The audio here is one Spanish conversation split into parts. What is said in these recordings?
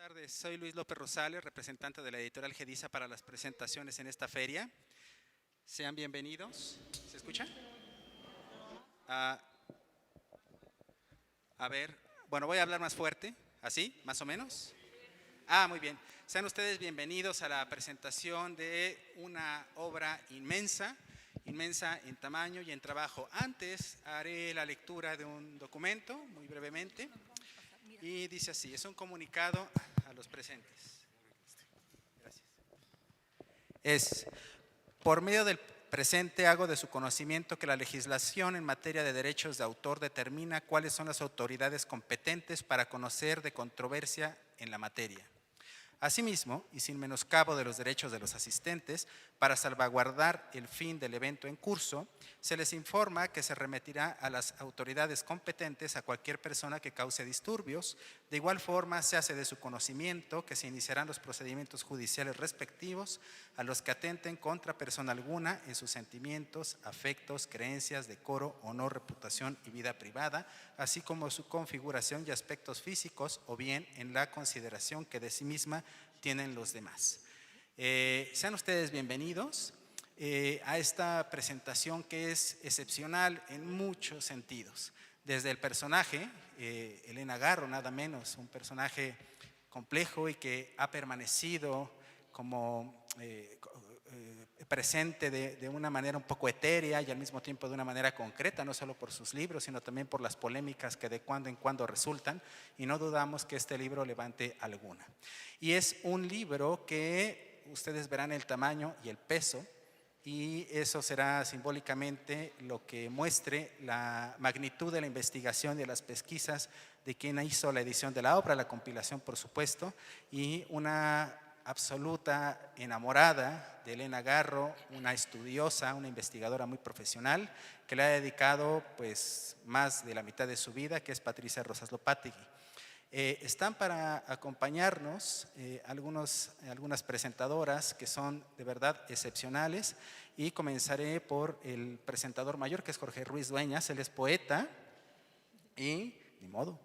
tardes, soy Luis López Rosales, representante de la editorial Gedisa para las presentaciones en esta feria. Sean bienvenidos. ¿Se escucha? A ver, bueno, voy a hablar más fuerte, ¿así? ¿Más o menos? Muy bien. Sean ustedes bienvenidos a la presentación de una obra inmensa en tamaño y en trabajo. Antes haré la lectura de un documento, muy brevemente, y dice así, es un comunicado a los presentes. Gracias. Por medio del presente hago de su conocimiento que la legislación en materia de derechos de autor determina cuáles son las autoridades competentes para conocer de controversia en la materia. Asimismo, y sin menoscabo de los derechos de los asistentes, para salvaguardar el fin del evento en curso, se les informa que se remitirá a las autoridades competentes a cualquier persona que cause disturbios. De igual forma, se hace de su conocimiento que se iniciarán los procedimientos judiciales respectivos a los que atenten contra persona alguna en sus sentimientos, afectos, creencias, decoro, honor, reputación y vida privada, así como su configuración y aspectos físicos o bien en la consideración que de sí misma tienen los demás. Sean ustedes bienvenidos a esta presentación que es excepcional en muchos sentidos. Desde el personaje, Elena Garro, nada menos, un personaje complejo y que ha permanecido como presente de una manera un poco etérea y al mismo tiempo de una manera concreta, no solo por sus libros, sino también por las polémicas que de cuando en cuando resultan, y no dudamos que este libro levante alguna. Y es un libro que ustedes verán el tamaño y el peso, y eso será simbólicamente lo que muestre la magnitud de la investigación y de las pesquisas de quien hizo la edición de la obra, la compilación por supuesto, y una absoluta enamorada de Elena Garro, una estudiosa, una investigadora muy profesional que le ha dedicado pues más de la mitad de su vida, que es Patricia Rosas Lopátegui. Están para acompañarnos algunas presentadoras que son de verdad excepcionales, y comenzaré por el presentador mayor, que es Jorge Ruiz Dueñas. Él es poeta y ni modo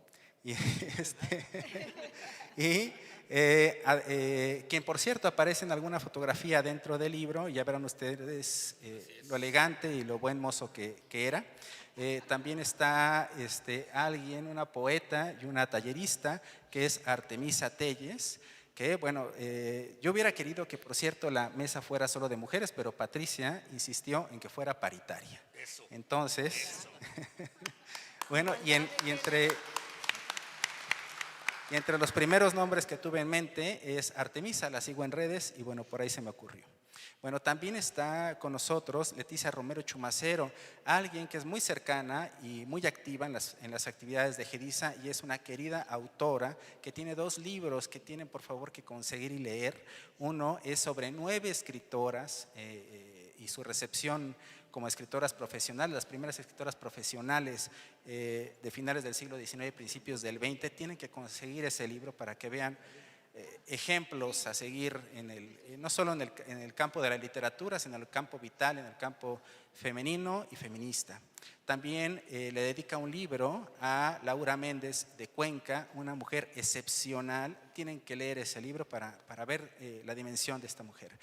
quien por cierto aparece en alguna fotografía dentro del libro, y ya verán ustedes lo elegante y lo buen mozo que era. También está alguien, una poeta y una tallerista, que es Artemisa Telles, que bueno, yo hubiera querido que por cierto la mesa fuera solo de mujeres, pero Patricia insistió en que fuera paritaria. Entonces, bueno, y entre los primeros nombres que tuve en mente es Artemisa, la sigo en redes y bueno, por ahí se me ocurrió. Bueno, también está con nosotros Leticia Romero Chumacero, alguien que es muy cercana y muy activa en las actividades de Gedisa, y es una querida autora que tiene 2 libros que tienen por favor que conseguir y leer. Uno es sobre 9 escritoras y su recepción como escritoras profesionales. Las primeras escritoras profesionales de finales del siglo XIX y principios del XX. Tienen que conseguir ese libro para que vean ejemplos a seguir no solo en el campo de la literatura, sino en el campo vital, en el campo femenino y feminista. También le dedica un libro a Laura Méndez de Cuenca, una mujer excepcional. Tienen que leer ese libro para ver la dimensión de esta mujer.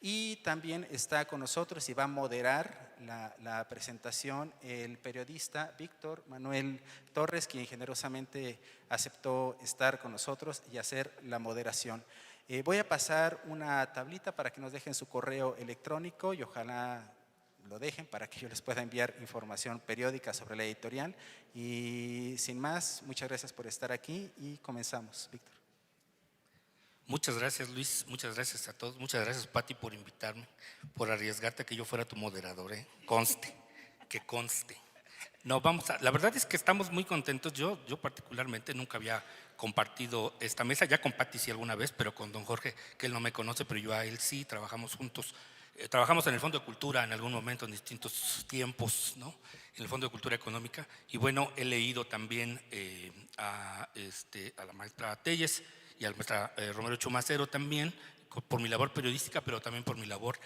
Y también está con nosotros y va a moderar la presentación el periodista Víctor Manuel Torres, quien generosamente aceptó estar con nosotros y hacer la moderación. Voy a pasar una tablita para que nos dejen su correo electrónico y ojalá lo dejen para que yo les pueda enviar información periódica sobre la editorial. Y sin más, muchas gracias por estar aquí y comenzamos. Víctor. Muchas gracias, Luis, muchas gracias a todos, muchas gracias, Pati, por invitarme, por arriesgarte a que yo fuera tu moderador, conste, que conste. No, la verdad es que estamos muy contentos. Yo particularmente nunca había compartido esta mesa, ya con Pati sí alguna vez, pero con don Jorge, que él no me conoce, pero yo a él sí, trabajamos juntos. Trabajamos en el Fondo de Cultura en algún momento, en distintos tiempos, ¿no? En el Fondo de Cultura Económica. Y bueno, he leído también a la maestra Telles y a la maestra Romero Chumacero también, por mi labor periodística, pero también por mi labor,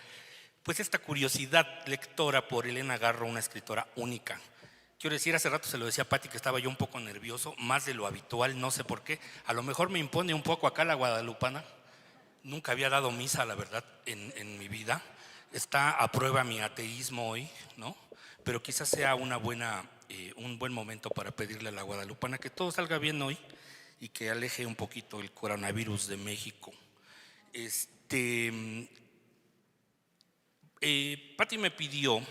pues esta curiosidad lectora por Elena Garro, una escritora única. Quiero decir, hace rato se lo decía a Pati que estaba yo un poco nervioso, más de lo habitual, no sé por qué. A lo mejor me impone un poco acá la guadalupana. Nunca había dado misa, la verdad, en mi vida. Está a prueba mi ateísmo hoy, ¿no? Pero quizás sea un buen momento para pedirle a la guadalupana que todo salga bien hoy y que aleje un poquito el coronavirus de México. Pati me pidió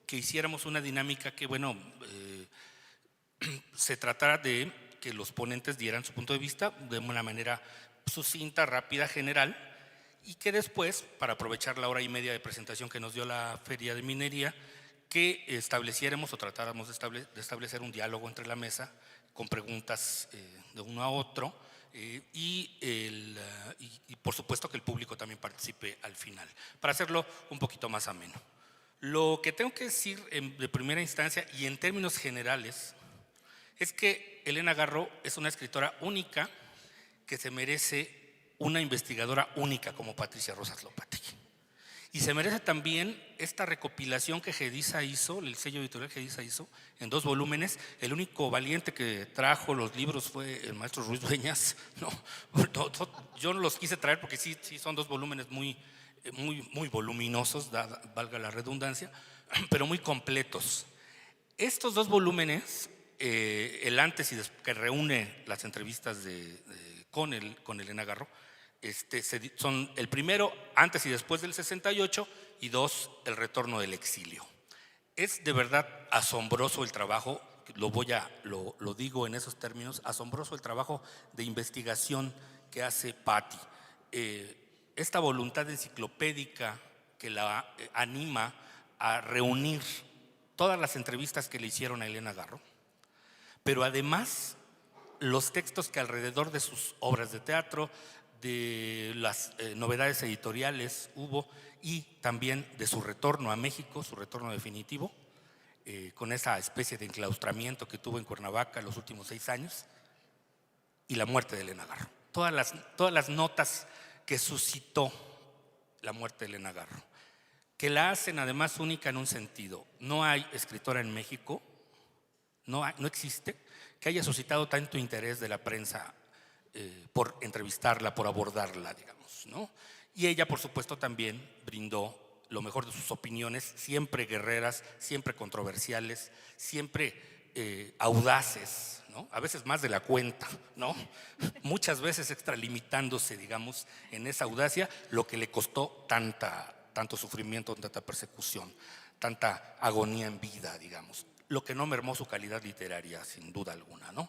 que hiciéramos una dinámica que, bueno, se tratara de que los ponentes dieran su punto de vista de una manera sucinta, rápida, general, y que después, para aprovechar la hora y media de presentación que nos dio la Feria de Minería, que estableciéramos o tratáramos de establecer un diálogo entre la mesa con preguntas de uno a otro, y por supuesto que el público también participe al final, para hacerlo un poquito más ameno. Lo que tengo que decir de primera instancia y en términos generales es que Elena Garro es una escritora única que se merece una investigadora única como Patricia Rosas Lopategui. Y se merece también esta recopilación que Gedisa hizo, el sello editorial Gedisa hizo, en 2 volúmenes. El único valiente que trajo los libros fue el maestro Ruiz Dueñas. Yo no los quise traer porque sí son 2 volúmenes muy voluminosos, valga la redundancia, pero muy completos. Estos 2 volúmenes, el antes y después, que reúne las entrevistas con Elena Garro, son el primero antes y después del 68 y 2 el retorno del exilio. Es de verdad asombroso el trabajo, lo digo en esos términos, asombroso el trabajo de investigación que hace Patti. Esta voluntad enciclopédica que la anima a reunir todas las entrevistas que le hicieron a Elena Garro, pero además los textos que alrededor de sus obras de teatro, de las novedades editoriales hubo, y también de su retorno a México, su retorno definitivo, con esa especie de enclaustramiento que tuvo en Cuernavaca los últimos 6 años, y la muerte de Elena Garro. Todas las notas que suscitó la muerte de Elena Garro, que la hacen además única en un sentido. No hay escritora en México, no existe, que haya suscitado tanto interés de la prensa por entrevistarla, por abordarla, digamos, ¿no? Y ella, por supuesto, también brindó lo mejor de sus opiniones, siempre guerreras, siempre controversiales, siempre audaces, ¿no? A veces más de la cuenta, ¿no? Muchas veces extralimitándose, digamos, en esa audacia, lo que le costó tanto sufrimiento, tanta persecución, tanta agonía en vida, digamos. Lo que no mermó su calidad literaria, sin duda alguna, ¿no?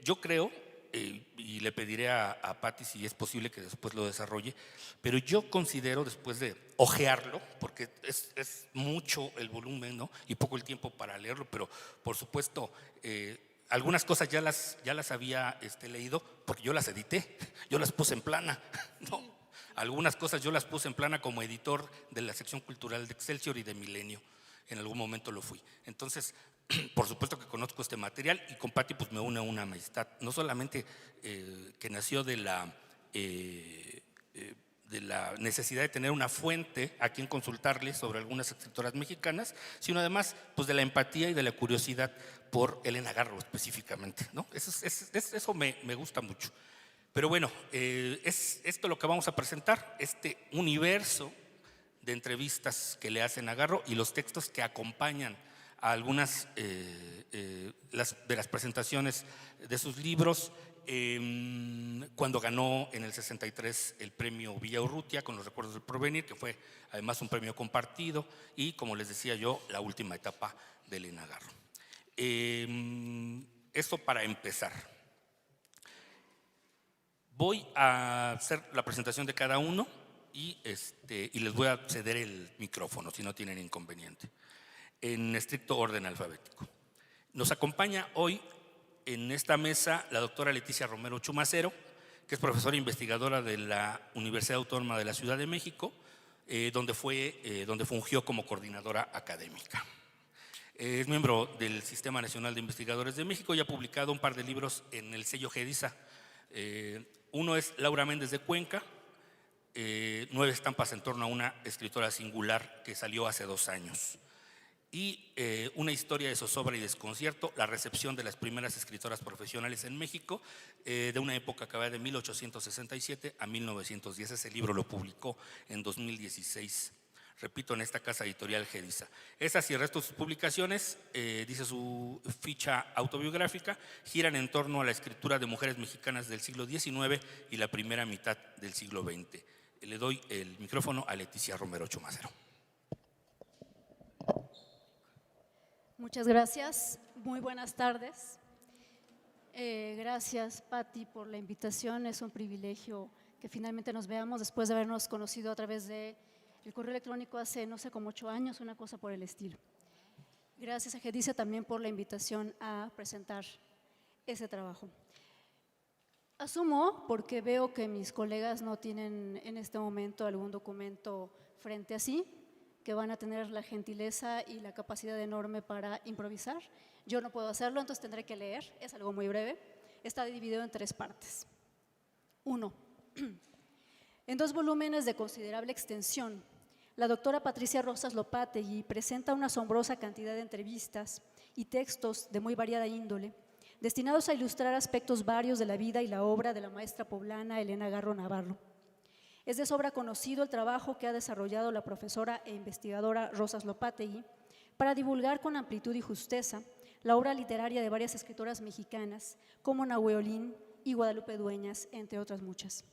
Yo creo, y le pediré a Patti si es posible que después lo desarrolle, pero yo considero, después de ojearlo, porque es mucho el volumen, ¿no? Y poco el tiempo para leerlo, pero por supuesto algunas cosas ya las había leído porque yo las edité, yo las puse en plana, ¿no? Algunas cosas yo las puse en plana como editor de la sección cultural de Excelsior y de Milenio. En algún momento lo fui. Entonces, por supuesto que conozco este material, y con Patti pues me une una amistad, no solamente que nació de la necesidad de tener una fuente a quien consultarle sobre algunas escritoras mexicanas, sino además pues de la empatía y de la curiosidad por Elena Garro específicamente, ¿no? Eso me gusta mucho. Pero bueno, es esto lo que vamos a presentar, este universo de entrevistas que le hacen a Garro y los textos que acompañan a algunas de las presentaciones de sus libros. Cuando ganó en el 63 el premio Villaurrutia con los Recuerdos del Porvenir, que fue además un premio compartido, y como les decía yo, la última etapa de Elena Garro. Esto para empezar. Voy a hacer la presentación de cada uno y les voy a ceder el micrófono si no tienen inconveniente, en estricto orden alfabético. Nos acompaña hoy en esta mesa la doctora Leticia Romero Chumacero, que es profesora e investigadora de la Universidad Autónoma de la Ciudad de México, donde fungió como coordinadora académica. Es miembro del Sistema Nacional de Investigadores de México y ha publicado un par de libros en el sello Gedisa. Uno es Laura Méndez de Cuenca, 9 estampas en torno a una escritora singular, que salió hace 2 años. y una historia de zozobra y desconcierto, la recepción de las primeras escritoras profesionales en México, de una época que va de 1867 a 1910. Ese libro lo publicó en 2016, repito, en esta casa editorial Gedisa. Esas y el resto de sus publicaciones, dice su ficha autobiográfica, giran en torno a la escritura de mujeres mexicanas del siglo XIX y la primera mitad del siglo XX. Le doy el micrófono a Leticia Romero Chumacero. Muchas gracias, muy buenas tardes. Gracias, Patti, por la invitación. Es un privilegio que finalmente nos veamos después de habernos conocido a través del correo electrónico hace, no sé, como 8 años, una cosa por el estilo. Gracias a Gedisa también por la invitación a presentar ese trabajo. Asumo, porque veo que mis colegas no tienen en este momento algún documento frente a sí, que van a tener la gentileza y la capacidad enorme para improvisar. Yo no puedo hacerlo, entonces tendré que leer, es algo muy breve. Está dividido en 3 partes. 1. En 2 volúmenes de considerable extensión, la doctora Patricia Rosas Lopategui presenta una asombrosa cantidad de entrevistas y textos de muy variada índole, destinados a ilustrar aspectos varios de la vida y la obra de la maestra poblana Elena Garro Navarro. Es de sobra conocido el trabajo que ha desarrollado la profesora e investigadora Rosas Lopategui para divulgar con amplitud y justeza la obra literaria de varias escritoras mexicanas como Nahue Olin y Guadalupe Dueñas, entre otras muchas.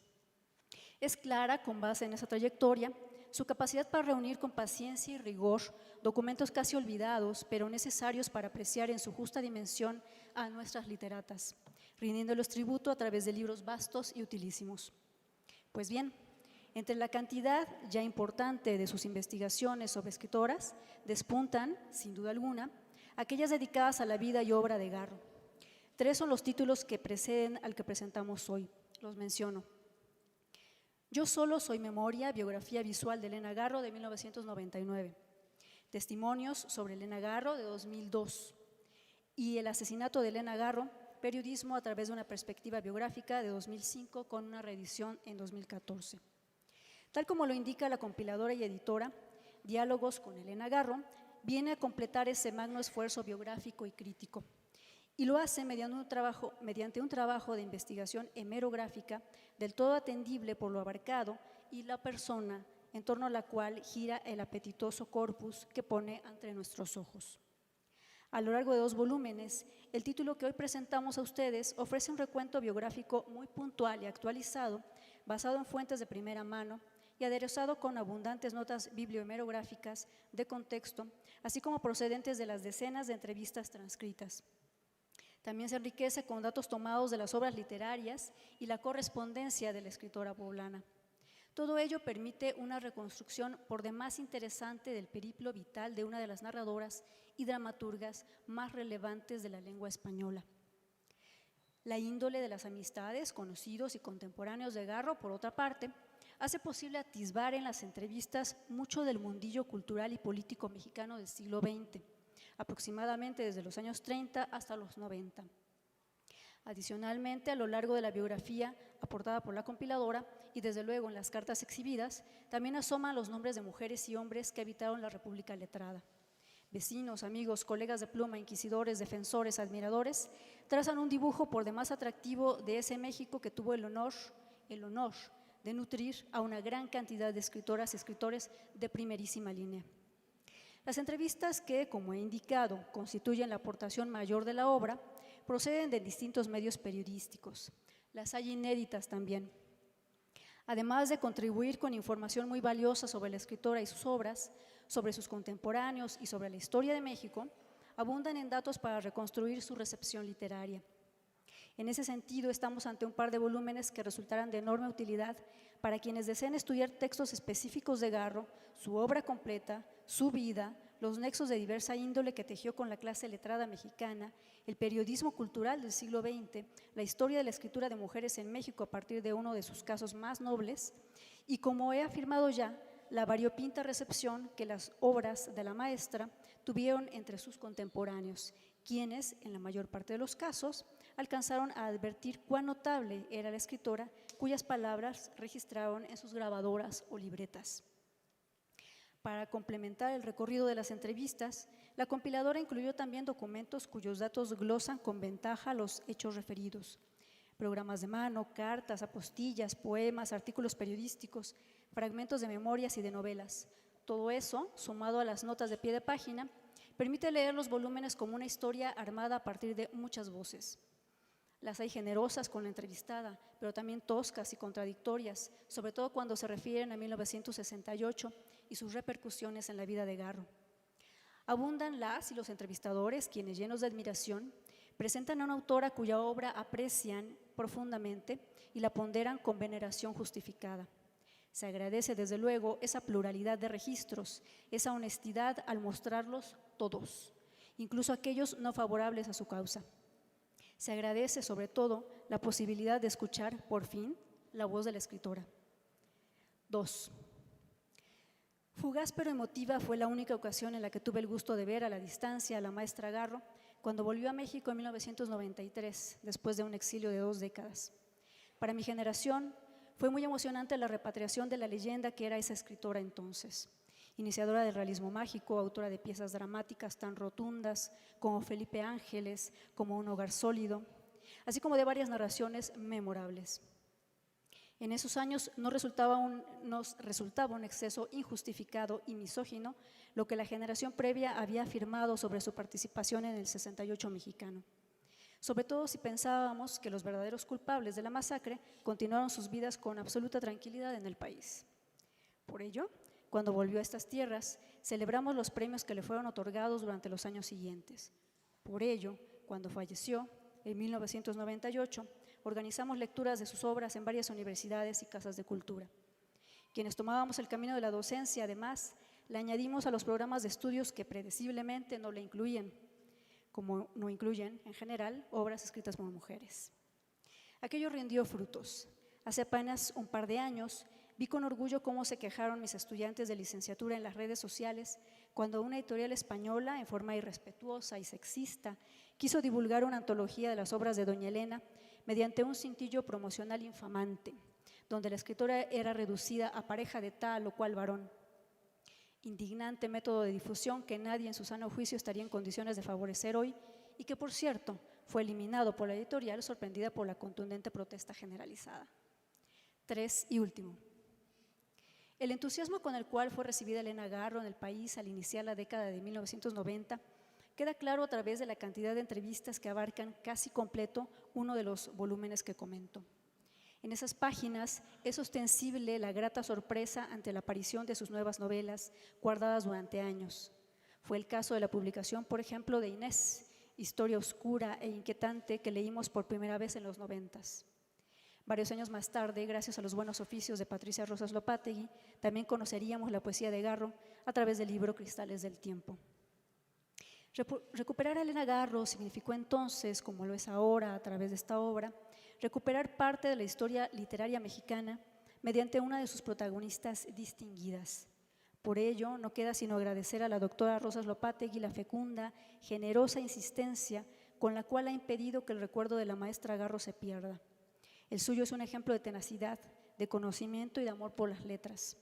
Es clara, con base en esa trayectoria, su capacidad para reunir con paciencia y rigor documentos casi olvidados, pero necesarios para apreciar en su justa dimensión a nuestras literatas, rindiéndoles tributo a través de libros vastos y utilísimos. Pues bien, entre la cantidad ya importante de sus investigaciones sobre escritoras, despuntan, sin duda alguna, aquellas dedicadas a la vida y obra de Garro. 3 son los títulos que preceden al que presentamos hoy. Los menciono. Yo solo soy memoria, biografía visual de Elena Garro, de 1999. Testimonios sobre Elena Garro, de 2002. Y El asesinato de Elena Garro, periodismo a través de una perspectiva biográfica, de 2005, con una reedición en 2014. Tal como lo indica la compiladora y editora, Diálogos con Elena Garro viene a completar ese magno esfuerzo biográfico y crítico, y lo hace mediante un trabajo de investigación hemerográfica del todo atendible por lo abarcado y la persona en torno a la cual gira el apetitoso corpus que pone ante nuestros ojos. A lo largo de 2 volúmenes, el título que hoy presentamos a ustedes ofrece un recuento biográfico muy puntual y actualizado, basado en fuentes de primera mano y aderezado con abundantes notas bibliohemerográficas de contexto, así como procedentes de las decenas de entrevistas transcritas. También se enriquece con datos tomados de las obras literarias y la correspondencia de la escritora poblana. Todo ello permite una reconstrucción por demás interesante del periplo vital de una de las narradoras y dramaturgas más relevantes de la lengua española. La índole de las amistades, conocidos y contemporáneos de Garro, por otra parte, hace posible atisbar en las entrevistas mucho del mundillo cultural y político mexicano del siglo XX, aproximadamente desde los años 30 hasta los 90. Adicionalmente, a lo largo de la biografía aportada por la compiladora y desde luego en las cartas exhibidas, también asoman los nombres de mujeres y hombres que habitaron la República letrada. Vecinos, amigos, colegas de pluma, inquisidores, defensores, admiradores, trazan un dibujo por demás atractivo de ese México que tuvo el honor de nutrir a una gran cantidad de escritoras y escritores de primerísima línea. Las entrevistas que, como he indicado, constituyen la aportación mayor de la obra, proceden de distintos medios periodísticos. Las hay inéditas también. Además de contribuir con información muy valiosa sobre la escritora y sus obras, sobre sus contemporáneos y sobre la historia de México, abundan en datos para reconstruir su recepción literaria. En ese sentido, estamos ante un par de volúmenes que resultarán de enorme utilidad para quienes deseen estudiar textos específicos de Garro, su obra completa, su vida, los nexos de diversa índole que tejió con la clase letrada mexicana, el periodismo cultural del siglo XX, la historia de la escritura de mujeres en México a partir de uno de sus casos más nobles y, como he afirmado ya, la variopinta recepción que las obras de la maestra tuvieron entre sus contemporáneos, quienes, en la mayor parte de los casos, alcanzaron a advertir cuán notable era la escritora cuyas palabras registraron en sus grabadoras o libretas. Para complementar el recorrido de las entrevistas, la compiladora incluyó también documentos cuyos datos glosan con ventaja los hechos referidos. Programas de mano, cartas, apostillas, poemas, artículos periodísticos, fragmentos de memorias y de novelas. Todo eso, sumado a las notas de pie de página, permite leer los volúmenes como una historia armada a partir de muchas voces. Las hay generosas con la entrevistada, pero también toscas y contradictorias, sobre todo cuando se refieren a 1968 y sus repercusiones en la vida de Garro. Abundan las y los entrevistadores, quienes, llenos de admiración, presentan a una autora cuya obra aprecian profundamente y la ponderan con veneración justificada. Se agradece desde luego esa pluralidad de registros, esa honestidad al mostrarlos todos, incluso aquellos no favorables a su causa. Se agradece sobre todo la posibilidad de escuchar por fin la voz de la escritora. 2. Fugaz pero emotiva fue la única ocasión en la que tuve el gusto de ver a la distancia a la maestra Garro cuando volvió a México en 1993, después de un exilio de 2 décadas. Para mi generación fue muy emocionante la repatriación de la leyenda que era esa escritora entonces. Iniciadora del realismo mágico, autora de piezas dramáticas tan rotundas como Felipe Ángeles, como Un hogar sólido, así como de varias narraciones memorables. En esos años nos resultaba un exceso injustificado y misógino lo que la generación previa había afirmado sobre su participación en el 68 mexicano. Sobre todo si pensábamos que los verdaderos culpables de la masacre continuaron sus vidas con absoluta tranquilidad en el país. Por ello, cuando volvió a estas tierras, celebramos los premios que le fueron otorgados durante los años siguientes. Por ello, cuando falleció, en 1998, organizamos lecturas de sus obras en varias universidades y casas de cultura. Quienes tomábamos el camino de la docencia, además, la añadimos a los programas de estudios que predeciblemente no la incluían, como no incluyen, en general, obras escritas por mujeres. Aquello rindió frutos. Hace apenas un par de años, vi con orgullo cómo se quejaron mis estudiantes de licenciatura en las redes sociales cuando una editorial española, en forma irrespetuosa y sexista, quiso divulgar una antología de las obras de doña Elena mediante un cintillo promocional infamante, donde la escritora era reducida a pareja de tal o cual varón. Indignante método de difusión que nadie en su sano juicio estaría en condiciones de favorecer hoy y que, por cierto, fue eliminado por la editorial sorprendida por la contundente protesta generalizada. 3 y último. El entusiasmo con el cual fue recibida Elena Garro en el país al iniciar la década de 1990 queda claro a través de la cantidad de entrevistas que abarcan casi completo uno de los volúmenes que comento. En esas páginas es ostensible la grata sorpresa ante la aparición de sus nuevas novelas, guardadas durante años. Fue el caso de la publicación, por ejemplo, de Inés, historia oscura e inquietante que leímos por primera vez en los 90s. Varios años más tarde, gracias a los buenos oficios de Patricia Rosas Lopátegui, también conoceríamos la poesía de Garro a través del libro Cristales del Tiempo. Recuperar a Elena Garro significó entonces, como lo es ahora a través de esta obra, recuperar parte de la historia literaria mexicana mediante una de sus protagonistas distinguidas. Por ello, no queda sino agradecer a la doctora Rosas Lopátegui la fecunda, generosa insistencia con la cual ha impedido que el recuerdo de la maestra Garro se pierda. El suyo es un ejemplo de tenacidad, de conocimiento y de amor por las letras.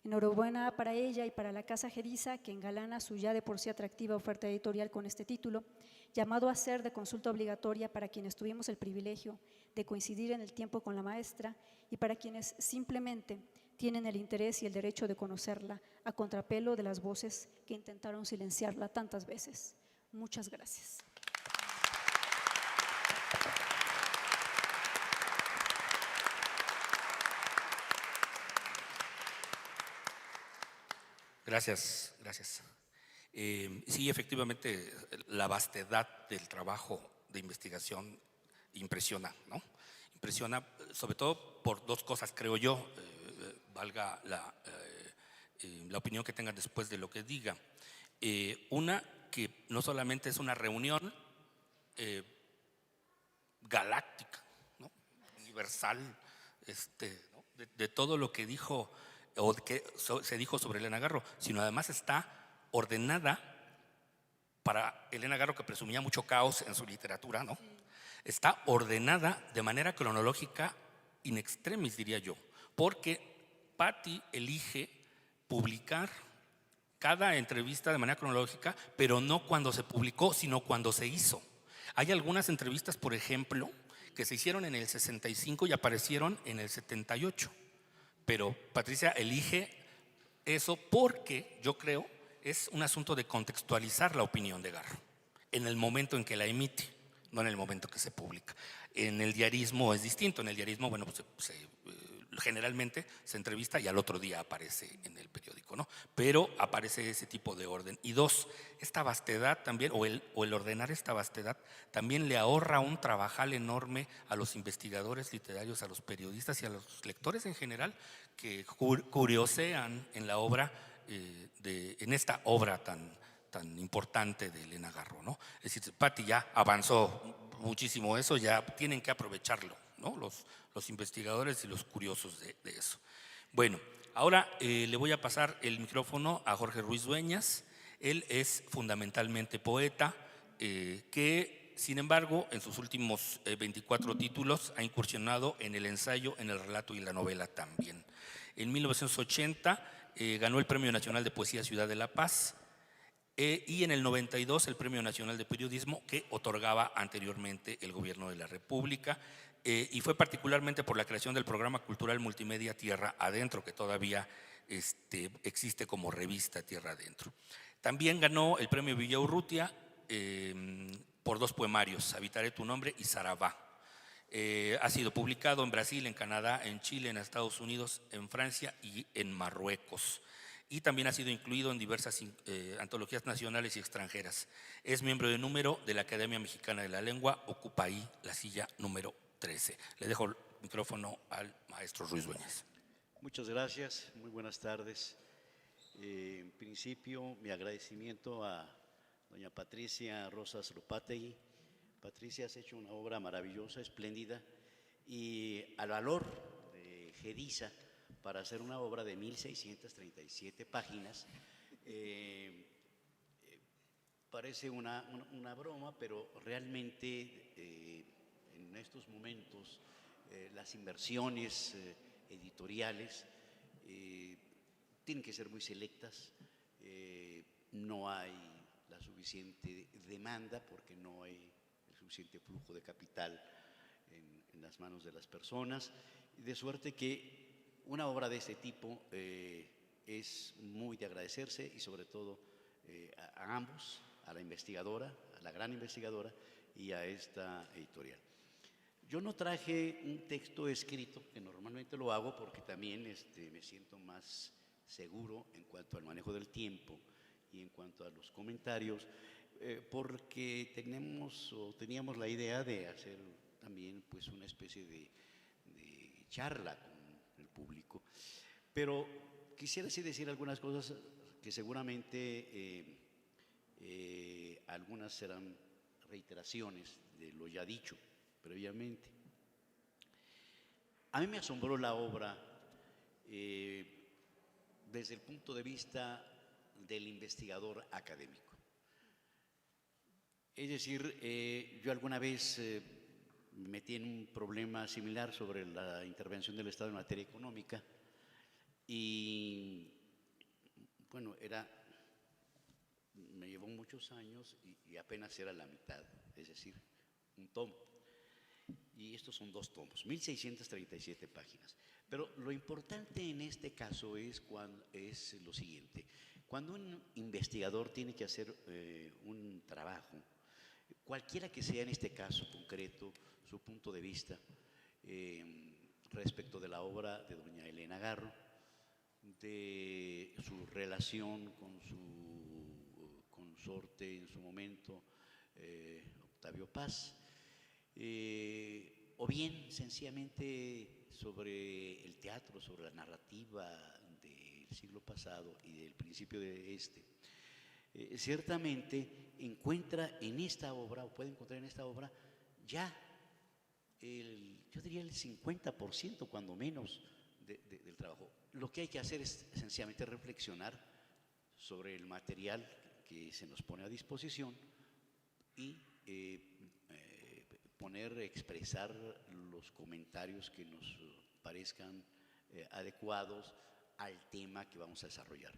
Enhorabuena para ella y para la Casa Geriza, que engalana su ya de por sí atractiva oferta editorial con este título, llamado a ser de consulta obligatoria para quienes tuvimos el privilegio de coincidir en el tiempo con la maestra y para quienes simplemente tienen el interés y el derecho de conocerla a contrapelo de las voces que intentaron silenciarla tantas veces. Muchas gracias. Gracias, gracias. Sí, efectivamente, la vastedad del trabajo de investigación impresiona, ¿no? Impresiona sobre todo por dos cosas, creo yo, valga la opinión que tengan después de lo que diga. Una, que no solamente es una reunión galáctica, ¿no? Universal, ¿no? de todo lo que dijo o que se dijo sobre Elena Garro, sino además está ordenada para Elena Garro, que presumía mucho caos en su literatura, ¿no? Está ordenada de manera cronológica in extremis, diría yo, porque Patti elige publicar cada entrevista de manera cronológica, pero no cuando se publicó, sino cuando se hizo. Hay algunas entrevistas, por ejemplo, que se hicieron en el 65 y aparecieron en el 78. Pero Patricia elige eso porque yo creo es un asunto de contextualizar la opinión de Garro en el momento en que la emite, no en el momento que se publica. En el diarismo es distinto. En el diarismo, bueno, pues generalmente se entrevista y al otro día aparece en el periódico, ¿no? Pero aparece ese tipo de orden. Y dos, esta vastedad también, o el ordenar esta vastedad, también le ahorra un trabajal enorme a los investigadores literarios, a los periodistas y a los lectores en general, que curiosean en la obra, en esta obra tan importante de Elena Garro, ¿no? Es decir, Patti ya avanzó muchísimo eso, ya tienen que aprovecharlo, ¿no? Los investigadores y los curiosos de eso. Bueno, ahora le voy a pasar el micrófono a Jorge Ruiz Dueñas. Él es fundamentalmente poeta, que sin embargo en sus últimos 24 títulos ha incursionado en el ensayo, en el relato y la novela también. En 1980 ganó el Premio Nacional de Poesía Ciudad de la Paz, y en el 92 el Premio Nacional de Periodismo que otorgaba anteriormente el Gobierno de la República, y fue particularmente por la creación del programa cultural multimedia Tierra Adentro, que todavía existe como revista Tierra Adentro. También ganó el Premio Villaurrutia por 2 poemarios, Habitaré tu nombre y Saravá. Ha sido publicado en Brasil, en Canadá, en Chile, en Estados Unidos, en Francia y en Marruecos. Y también ha sido incluido en diversas antologías nacionales y extranjeras. Es miembro de número de la Academia Mexicana de la Lengua, ocupa ahí la silla número 13. Le dejo el micrófono al maestro Ruiz Dueñas. Muchas gracias, muy buenas tardes. En principio, mi agradecimiento a doña Patricia Rosas Lopategui. Patricia, has hecho una obra maravillosa, espléndida, y al valor de Gedisa para hacer una obra de 1637 páginas. Parece una broma, pero realmente en estos momentos las inversiones editoriales tienen que ser muy selectas. No hay la suficiente demanda porque no hay el suficiente flujo de capital en las manos de las personas, de suerte que una obra de este tipo es muy de agradecerse, y sobre todo a ambos, a la investigadora, a la gran investigadora y a esta editorial. Yo no traje un texto escrito, que normalmente lo hago porque también me siento más seguro en cuanto al manejo del tiempo y en cuanto a los comentarios, porque teníamos la idea de hacer también pues una especie de charla con el público. Pero quisiera sí decir algunas cosas que seguramente algunas serán reiteraciones de lo ya dicho previamente. A mí me asombró la obra desde el punto de vista del investigador académico. Es decir, yo alguna vez me metí en un problema similar sobre la intervención del Estado en materia económica y, bueno, me llevó muchos años y apenas era la mitad, es decir, un tomo. Y estos son 2 tomos, 1637 páginas. Pero lo importante en este caso es lo siguiente. Cuando un investigador tiene que hacer un trabajo, cualquiera que sea en este caso concreto su punto de vista respecto de la obra de doña Elena Garro, de su relación con su consorte en su momento, Octavio Paz, o bien sencillamente sobre el teatro, sobre la narrativa del siglo pasado y del principio de ciertamente encuentra en esta obra, o puede encontrar en esta obra, ya yo diría el 50% cuando menos del trabajo. Lo que hay que hacer es sencillamente reflexionar sobre el material que se nos pone a disposición y expresar los comentarios que nos parezcan adecuados al tema que vamos a desarrollar.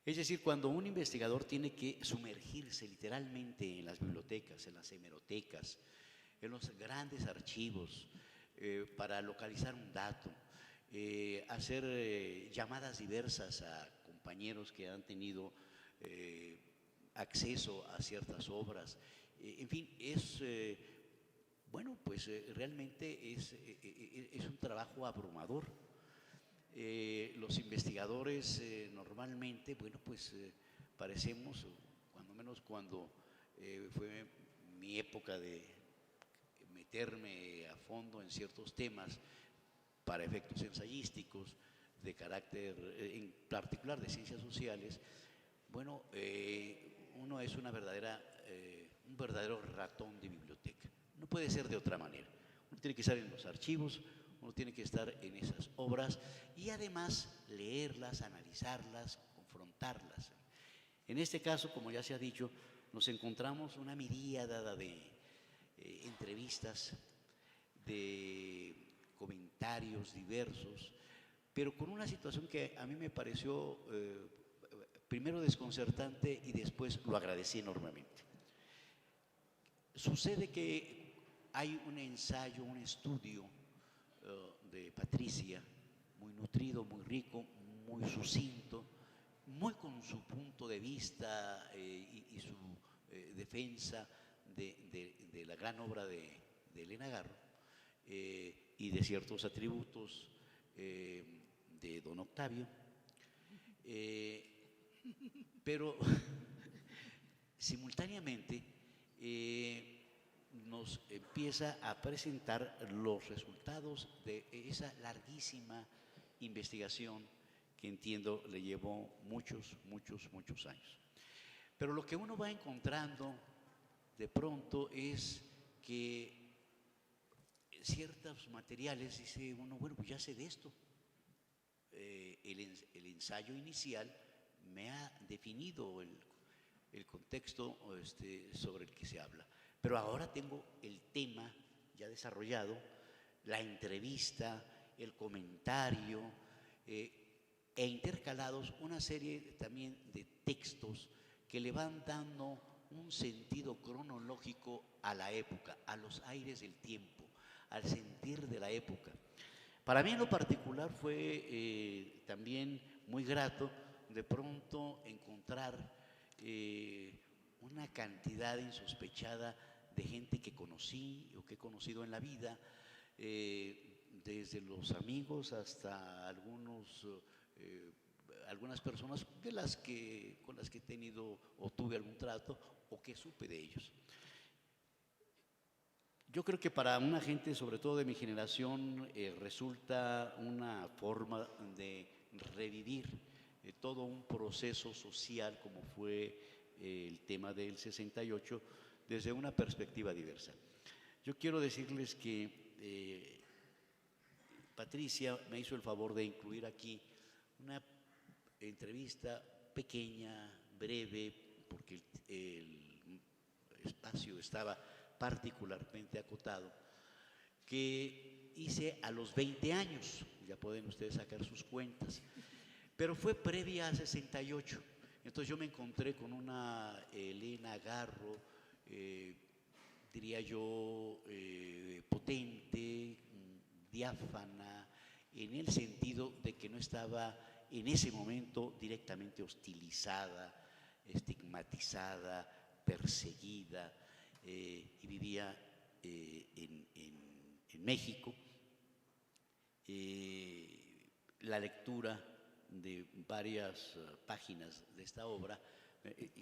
Es decir, cuando un investigador tiene que sumergirse literalmente en las bibliotecas, en las hemerotecas, en los grandes archivos, para localizar un dato, hacer llamadas diversas a compañeros que han tenido acceso a ciertas obras, en fin, es, bueno, pues realmente es un trabajo abrumador. Los investigadores normalmente, bueno, pues parecemos, cuando menos cuando fue mi época de meterme a fondo en ciertos temas para efectos ensayísticos de carácter, en particular de ciencias sociales, bueno, uno es un verdadero ratón de biblioteca. No puede ser de otra manera. Uno tiene que estar en los archivos, uno tiene que estar en esas obras y además leerlas, analizarlas, confrontarlas. En este caso, como ya se ha dicho, nos encontramos una miríada de entrevistas, de comentarios diversos, pero con una situación que a mí me pareció primero desconcertante y después lo agradecí enormemente. Sucede que hay un ensayo, un estudio de Patricia, muy nutrido, muy rico, muy sucinto, muy con su punto de vista y su defensa de la gran obra de Elena Garro y de ciertos atributos de don Octavio, pero simultáneamente nos empieza a presentar los resultados de esa larguísima investigación que entiendo le llevó muchos años. Pero lo que uno va encontrando de pronto es que ciertos materiales, dice uno, bueno, pues ya sé de esto. El ensayo inicial me ha definido el contexto sobre el que se habla. Pero ahora tengo el tema ya desarrollado, la entrevista, el comentario, e intercalados una serie también de textos que le van dando un sentido cronológico a la época, a los aires del tiempo, al sentir de la época. Para mí en lo particular fue también muy grato de pronto encontrar una cantidad insospechada de gente que conocí o que he conocido en la vida, desde los amigos hasta algunas personas con las que he tenido o tuve algún trato o que supe de ellos. Yo creo que para una gente, sobre todo de mi generación, resulta una forma de revivir todo un proceso social como fue el tema del 68 desde una perspectiva diversa. Yo quiero decirles que Patricia me hizo el favor de incluir aquí una entrevista pequeña, breve, porque el espacio estaba particularmente acotado, que hice a los 20 años, ya pueden ustedes sacar sus cuentas, pero fue previa a 68. Entonces yo me encontré con una Elena Garro, diría yo, potente, diáfana, en el sentido de que no estaba en ese momento directamente hostilizada, estigmatizada, perseguida, y vivía en México. La lectura de varias páginas de esta obra,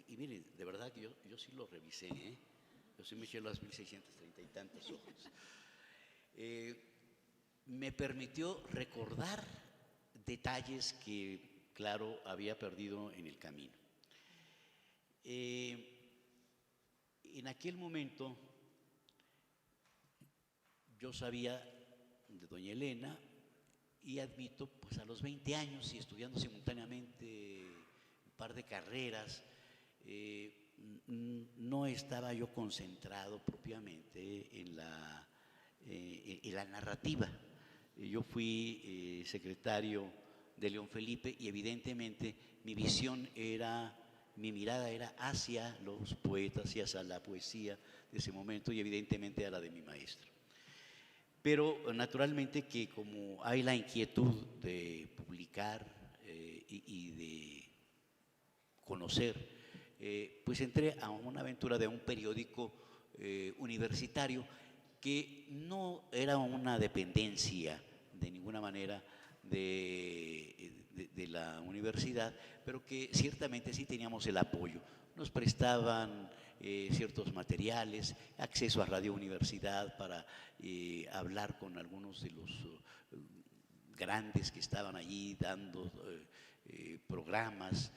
y miren, de verdad que yo sí lo revisé, yo sí me eché las 1630 y tantas hojas. Me permitió recordar detalles que, claro, había perdido en el camino. En aquel momento yo sabía de doña Elena y admito, pues a los 20 años y estudiando simultáneamente un par de carreras, no estaba yo concentrado propiamente en la narrativa. Yo fui secretario de León Felipe, y evidentemente mi visión era, mi mirada era hacia los poetas y hacia la poesía de ese momento, y evidentemente a la de mi maestro. Pero naturalmente que como hay la inquietud de publicar y de conocer, pues entré a una aventura de un periódico universitario que no era una dependencia de ninguna manera de la universidad, pero que ciertamente sí teníamos el apoyo. Nos prestaban ciertos materiales, acceso a Radio Universidad para hablar con algunos de los grandes que estaban allí dando programas,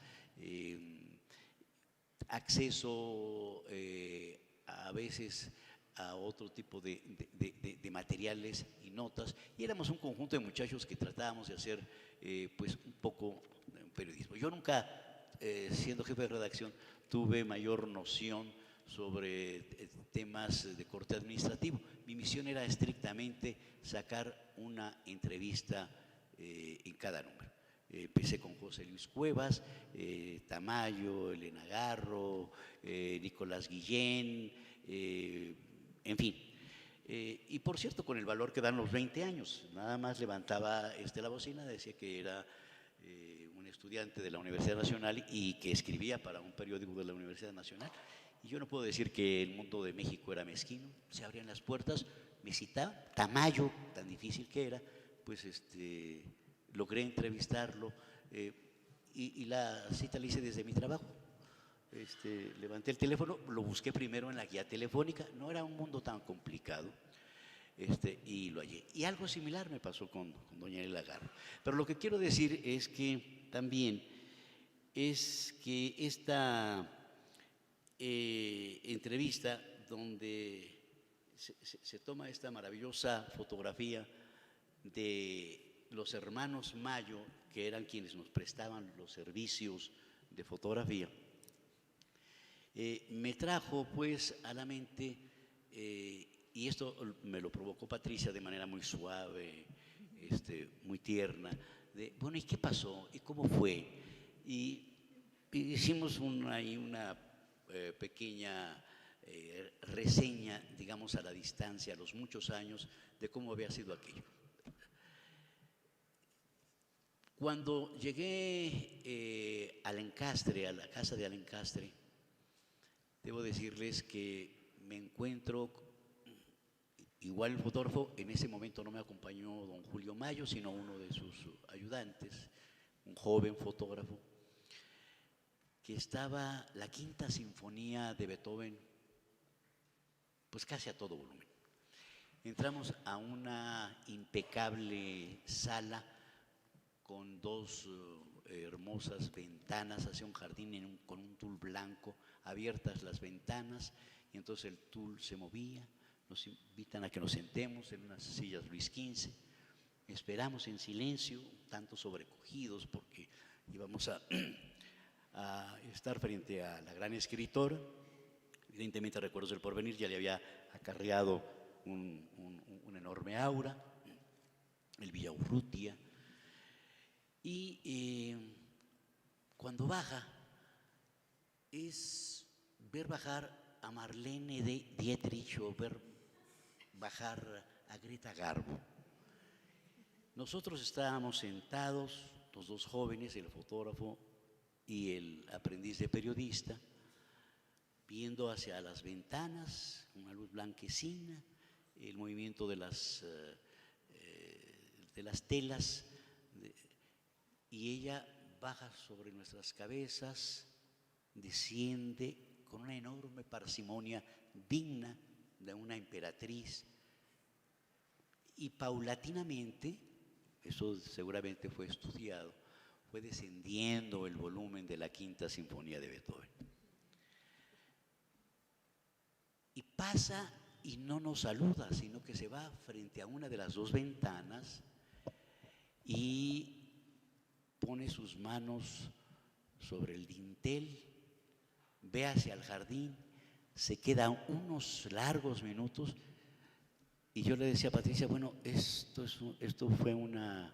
acceso a veces a otro tipo de materiales y notas, y éramos un conjunto de muchachos que tratábamos de hacer pues un poco periodismo. Yo nunca, siendo jefe de redacción, tuve mayor noción sobre temas de corte administrativo. Mi misión era estrictamente sacar una entrevista en cada número. Empecé con José Luis Cuevas, Tamayo, Elena Garro, Nicolás Guillén, en fin. Y por cierto, con el valor que dan los 20 años, nada más levantaba la bocina, decía que era un estudiante de la Universidad Nacional y que escribía para un periódico de la Universidad Nacional. Y yo no puedo decir que el mundo de México era mezquino, se abrían las puertas, me citaba, Tamayo, tan difícil que era, pues logré entrevistarlo y la cita la hice desde mi trabajo. Levanté el teléfono, lo busqué primero en la guía telefónica, no era un mundo tan complicado, y lo hallé. Y algo similar me pasó con doña Elena Garro. Pero lo que quiero decir es que también es que esta entrevista donde se toma esta maravillosa fotografía de los hermanos Mayo, que eran quienes nos prestaban los servicios de fotografía, me trajo pues a la mente, y esto me lo provocó Patricia de manera muy suave, muy tierna, de, bueno, ¿y qué pasó? ¿Y cómo fue? Y hicimos una pequeña reseña, digamos, a la distancia, a los muchos años, de cómo había sido aquello. Cuando llegué al Encastre, a la casa de Alencastre, debo decirles que me encuentro, igual el fotógrafo, en ese momento no me acompañó don Julio Mayo, sino uno de sus ayudantes, un joven fotógrafo, que estaba la Quinta Sinfonía de Beethoven, pues casi a todo volumen. Entramos a una impecable sala con dos hermosas ventanas hacia un jardín con un tul blanco, abiertas las ventanas, y entonces el tul se movía. Nos invitan a que nos sentemos en unas sillas Luis XV, esperamos en silencio, un tanto sobrecogidos porque íbamos a estar frente a la gran escritora. Evidentemente Recuerdos del Porvenir ya le había acarreado un enorme aura, el Villaurrutia, y cuando baja es ver bajar a Marlene Dietrich o ver bajar a Greta Garbo. Nosotros estábamos sentados, los dos jóvenes, el fotógrafo y el aprendiz de periodista, viendo hacia las ventanas, una luz blanquecina, el movimiento de las telas, y ella baja sobre nuestras cabezas, desciende con una enorme parsimonia digna de una emperatriz, y paulatinamente, eso seguramente fue estudiado, fue descendiendo el volumen de la Quinta Sinfonía de Beethoven. Y pasa y no nos saluda, sino que se va frente a una de las dos ventanas y pone sus manos sobre el dintel, ve hacia el jardín, se queda unos largos minutos, y yo le decía a Patricia, bueno, esto fue una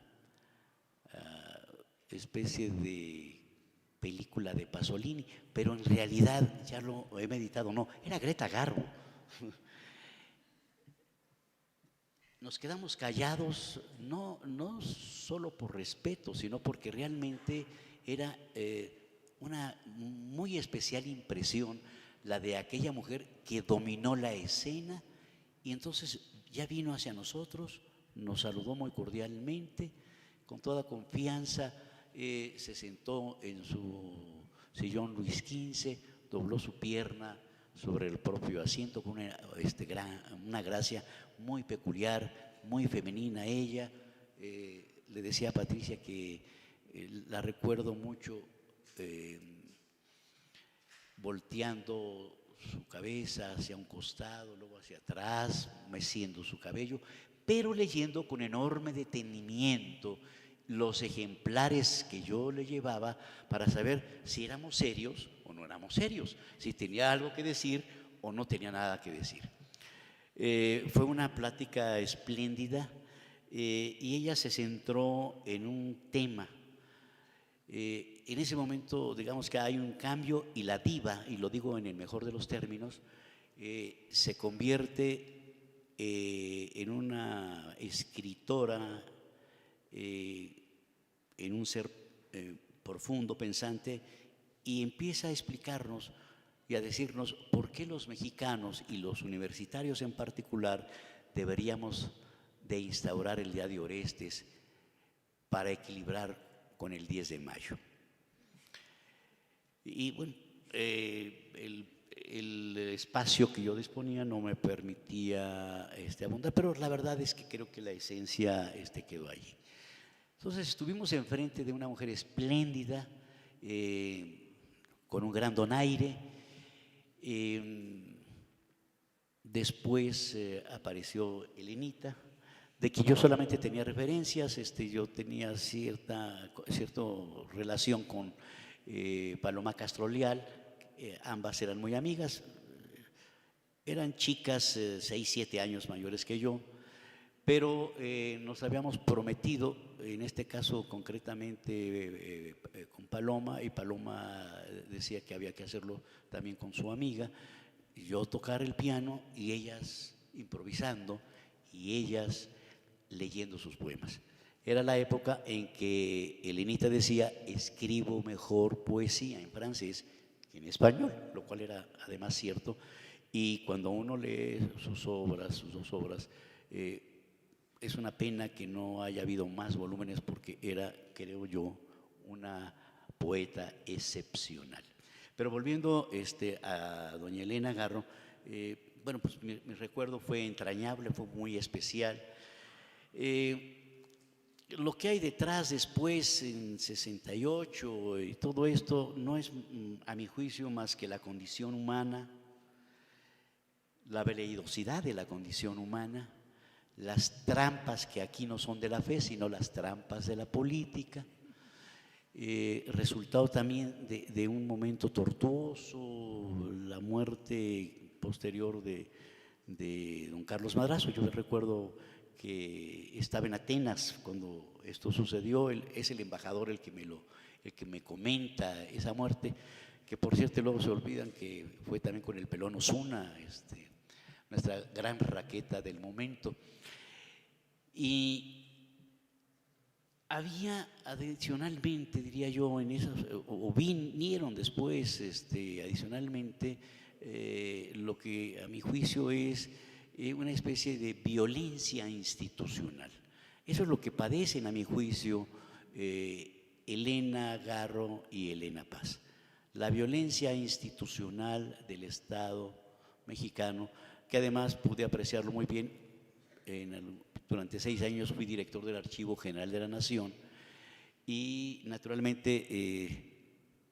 especie de película de Pasolini, pero en realidad, ya lo he meditado, no, era Greta Garbo. Nos quedamos callados, no solo por respeto, sino porque realmente era una muy especial impresión la de aquella mujer que dominó la escena y entonces ya vino hacia nosotros, nos saludó muy cordialmente, con toda confianza, se sentó en su sillón Luis XV, dobló su pierna sobre el propio asiento con una gracia muy peculiar, muy femenina ella. Le decía a Patricia que la recuerdo mucho volteando su cabeza hacia un costado, luego hacia atrás, meciendo su cabello, pero leyendo con enorme detenimiento los ejemplares que yo le llevaba para saber si éramos serios o no éramos serios, si tenía algo que decir o no tenía nada que decir. Fue una plática espléndida y ella se centró en un tema. En ese momento, digamos que hay un cambio y la diva, y lo digo en el mejor de los términos, se convierte en una escritora, en un ser profundo, pensante, y empieza a explicarnos y a decirnos por qué los mexicanos y los universitarios en particular deberíamos de instaurar el Día de Orestes para equilibrar con el 10 de mayo. Y bueno, el espacio que yo disponía no me permitía abundar, pero la verdad es que creo que la esencia quedó allí. Entonces estuvimos enfrente de una mujer espléndida, con un gran donaire. Después apareció Elenita, de que yo solamente tenía referencias. Yo tenía cierta relación con Paloma Castroleal, ambas eran muy amigas, eran chicas 6, 7 años mayores que yo, pero nos habíamos prometido, en este caso concretamente con Paloma, y Paloma decía que había que hacerlo también con su amiga, yo tocar el piano y ellas improvisando y ellas leyendo sus poemas. Era la época en que Elenita decía: escribo mejor poesía en francés que en español, lo cual era además cierto, y cuando uno lee sus dos obras, es una pena que no haya habido más volúmenes porque era, creo yo, una poeta excepcional. Pero volviendo a doña Elena Garro, bueno, pues mi recuerdo fue entrañable, fue muy especial. Lo que hay detrás después en 68 y todo esto no es, a mi juicio, más que la condición humana, la veleidosidad de la condición humana, las trampas que aquí no son de la fe, sino las trampas de la política, resultado también de un momento tortuoso, la muerte posterior de don Carlos Madrazo. Yo recuerdo que estaba en Atenas cuando esto sucedió. Él es el embajador el que me comenta esa muerte, que por cierto luego se olvidan que fue también con el Pelón Osuna, nuestra gran raqueta del momento. Y había adicionalmente, diría yo, en esas, o vinieron después adicionalmente lo que a mi juicio es una especie de violencia institucional. Eso es lo que padecen, a mi juicio, Elena Garro y Elena Paz. La violencia institucional del Estado mexicano, que además pude apreciarlo muy bien. Durante 6 años fui director del Archivo General de la Nación y naturalmente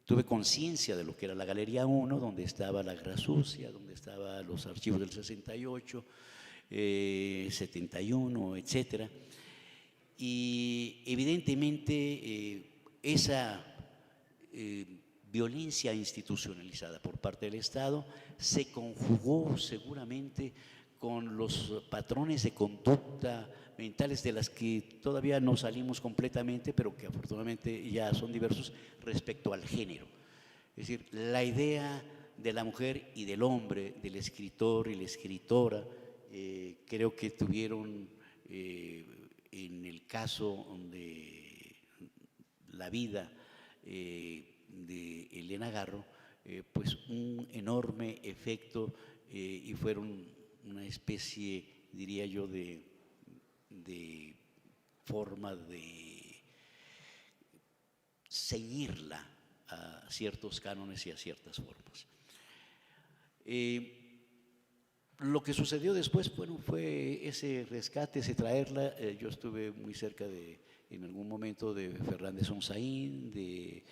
tuve conciencia de lo que era la Galería 1, donde estaba la Guerra Sucia, donde estaban los archivos del 68, 71, etcétera. Y evidentemente esa violencia institucionalizada por parte del Estado se conjugó seguramente con los patrones de conducta mentales de las que todavía no salimos completamente, pero que afortunadamente ya son diversos respecto al género. Es decir, la idea de la mujer y del hombre, del escritor y la escritora, creo que tuvieron, en el caso de la vida de Elena Garro, pues un enorme efecto, y fueron una especie, diría yo, de forma de seguirla a ciertos cánones y a ciertas formas. Lo que sucedió después, bueno, fue ese rescate, ese traerla. Yo estuve muy cerca en algún momento de Fernández Onzaín, de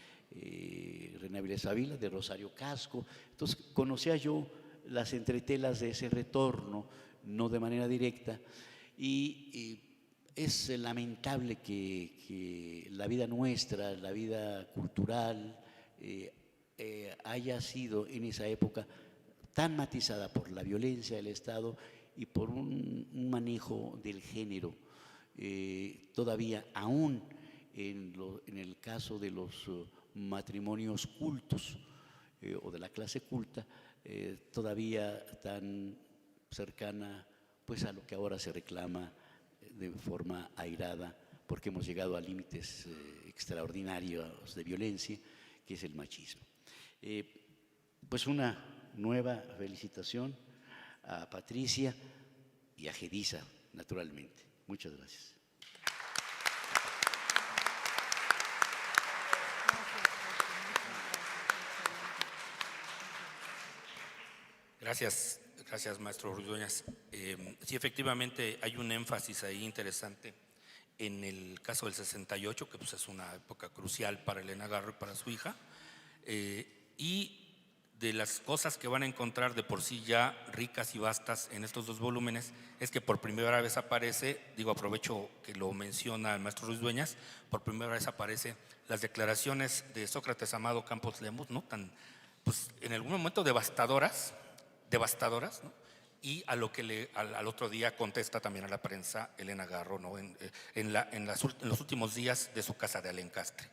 René Avilés Ávila, de Rosario Casco. Entonces conocía yo las entretelas de ese retorno, no de manera directa, y es lamentable que la vida nuestra, la vida cultural, haya sido en esa época tan matizada por la violencia del Estado y por un manejo del género, todavía aún en el caso de los matrimonios cultos o de la clase culta, todavía tan cercana pues a lo que ahora se reclama de forma airada, porque hemos llegado a límites extraordinarios de violencia, que es el machismo. Pues una nueva felicitación a Patricia y a Gedisa, naturalmente. Muchas gracias. Gracias, maestro Ruiz Dueñas. Sí, efectivamente hay un énfasis ahí interesante en el caso del 68, que pues es una época crucial para Elena Garro y para su hija, y de las cosas que van a encontrar de por sí ya ricas y vastas en estos dos volúmenes es que por primera vez aparece, aprovecho que lo menciona el maestro Ruiz Dueñas, por primera vez aparece las declaraciones de Sócrates Amado Campos Lemus, ¿no? Tan, pues en algún momento devastadoras, ¿no? Y a lo que al otro día contesta también a la prensa Elena Garro, ¿no? en los últimos días de su casa de Alencastre.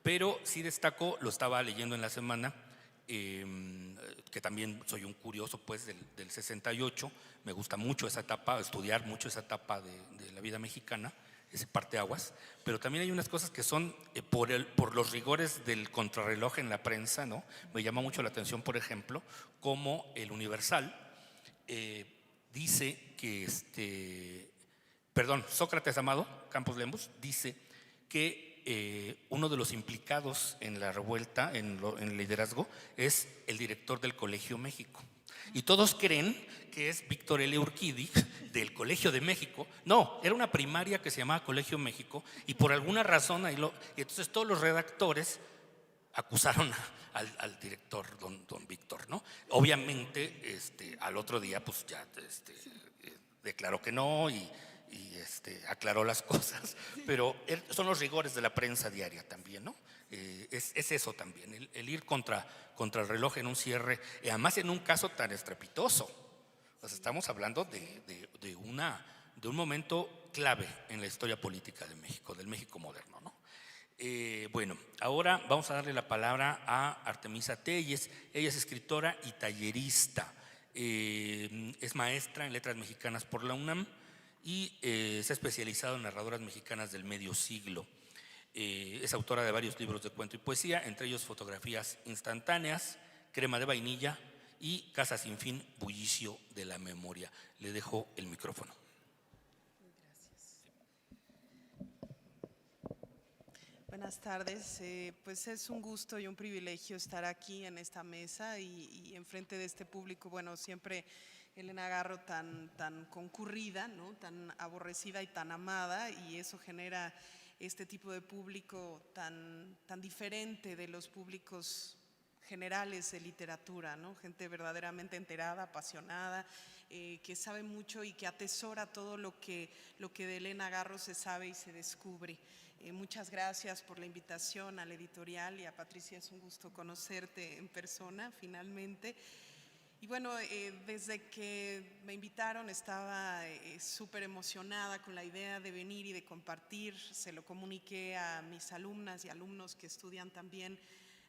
Pero sí destaco, lo estaba leyendo en la semana, que también soy un curioso pues del 68, me gusta mucho esa etapa, estudiar mucho esa etapa de la vida mexicana, ese parteaguas, pero también hay unas cosas que son por los rigores del contrarreloj en la prensa, ¿no? Me llama mucho la atención, por ejemplo, como el Universal dice que, Sócrates Amado Campos Lemus dice que uno de los implicados en la revuelta, en el liderazgo, es el director del Colegio México. Y todos creen que es Víctor L. Urquidi del Colegio de México. No, era una primaria que se llamaba Colegio México y por alguna razón y entonces todos los redactores acusaron al director don Víctor, ¿no? Obviamente al otro día pues ya declaró que no y aclaró las cosas, pero son los rigores de la prensa diaria también, ¿no? Es eso también, el ir contra el reloj en un cierre, y además en un caso tan estrepitoso. Pues estamos hablando de un momento clave en la historia política de México, del México moderno, ¿no? Bueno, ahora vamos a darle la palabra a Artemisa Telles. Ella es escritora y tallerista, es maestra en letras mexicanas por la UNAM y se ha especializado en narradoras mexicanas del medio siglo. Es autora de varios libros de cuento y poesía, entre ellos Fotografías instantáneas, Crema de vainilla y Casa sin fin, bullicio de la memoria. Le dejo el micrófono. Gracias. Buenas tardes, pues es un gusto y un privilegio estar aquí en esta mesa y enfrente de este público, bueno, siempre Elena Garro tan concurrida, ¿no? Tan aborrecida y tan amada, y eso genera este tipo de público tan diferente de los públicos generales de literatura, ¿no? Gente verdaderamente enterada, apasionada, que sabe mucho y que atesora todo lo que de Elena Garro se sabe y se descubre. Muchas gracias por la invitación al editorial, y a Patricia es un gusto conocerte en persona finalmente. Y bueno, desde que me invitaron estaba súper emocionada con la idea de venir y de compartir. Se lo comuniqué a mis alumnas y alumnos que estudian también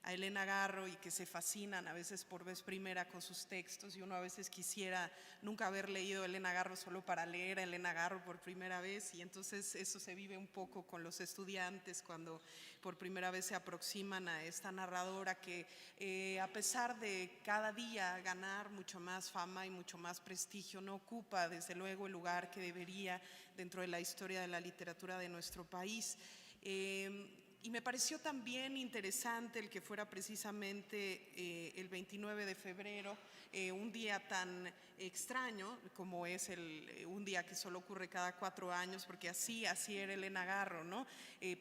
a Elena Garro y que se fascinan a veces por vez primera con sus textos, y uno a veces quisiera nunca haber leído a Elena Garro solo para leer a Elena Garro por primera vez, y entonces eso se vive un poco con los estudiantes cuando por primera vez se aproximan a esta narradora que a pesar de cada día ganar mucho más fama y mucho más prestigio, no ocupa desde luego el lugar que debería dentro de la historia de la literatura de nuestro país. Y me pareció también interesante el que fuera precisamente el 29 de febrero, un día tan extraño como es un día que solo ocurre cada 4 años, porque así era Elena Garro, ¿no?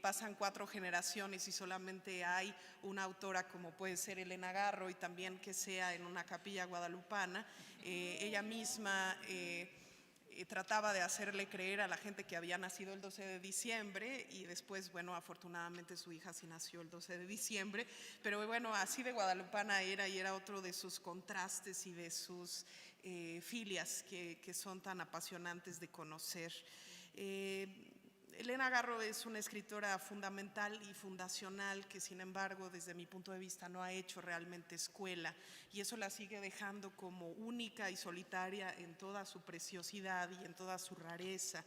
Pasan 4 generaciones y solamente hay una autora como puede ser Elena Garro, y también que sea en una capilla guadalupana. Ella misma trataba de hacerle creer a la gente que había nacido el 12 de diciembre y después, bueno, afortunadamente su hija sí nació el 12 de diciembre, pero bueno, así de guadalupana era, y era otro de sus contrastes y de sus filias que son tan apasionantes de conocer. Elena Garro es una escritora fundamental y fundacional que, sin embargo, desde mi punto de vista no ha hecho realmente escuela, y eso la sigue dejando como única y solitaria en toda su preciosidad y en toda su rareza.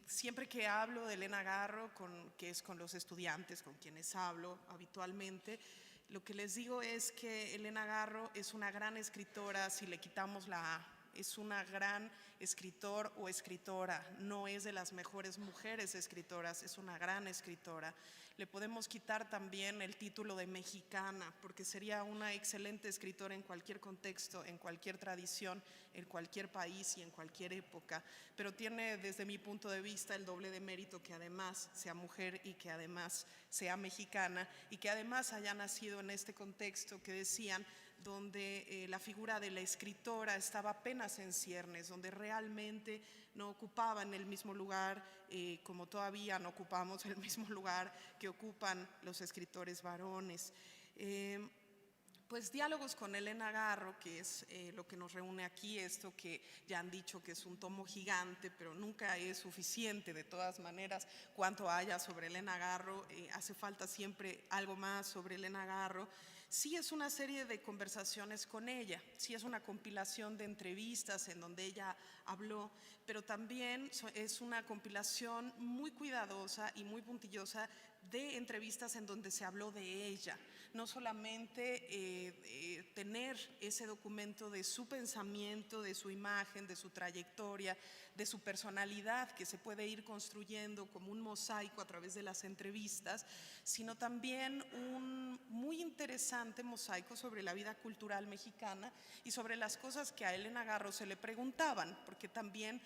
Siempre que hablo de Elena Garro, que es con los estudiantes con quienes hablo habitualmente, lo que les digo es que Elena Garro es una gran escritora si le quitamos la A. Es una gran escritor o escritora, no es de las mejores mujeres escritoras, es una gran escritora. Le podemos quitar también el título de mexicana, porque sería una excelente escritora en cualquier contexto, en cualquier tradición, en cualquier país y en cualquier época, pero tiene desde mi punto de vista el doble de mérito que además sea mujer y que además sea mexicana y que además haya nacido en este contexto que decían, donde la figura de la escritora estaba apenas en ciernes, donde realmente no ocupaban el mismo lugar, como todavía no ocupamos el mismo lugar que ocupan los escritores varones. Pues diálogos con Elena Garro, que es lo que nos reúne aquí, esto que ya han dicho que es un tomo gigante, pero nunca es suficiente. De todas maneras, cuanto haya sobre Elena Garro, hace falta siempre algo más sobre Elena Garro. Sí es una serie de conversaciones con ella, sí es una compilación de entrevistas en donde ella habló, pero también es una compilación muy cuidadosa y muy puntillosa de entrevistas en donde se habló de ella. No solamente tener ese documento de su pensamiento, de su imagen, de su trayectoria, de su personalidad que se puede ir construyendo como un mosaico a través de las entrevistas, sino también un muy interesante mosaico sobre la vida cultural mexicana y sobre las cosas que a Elena Garro se le preguntaban, porque también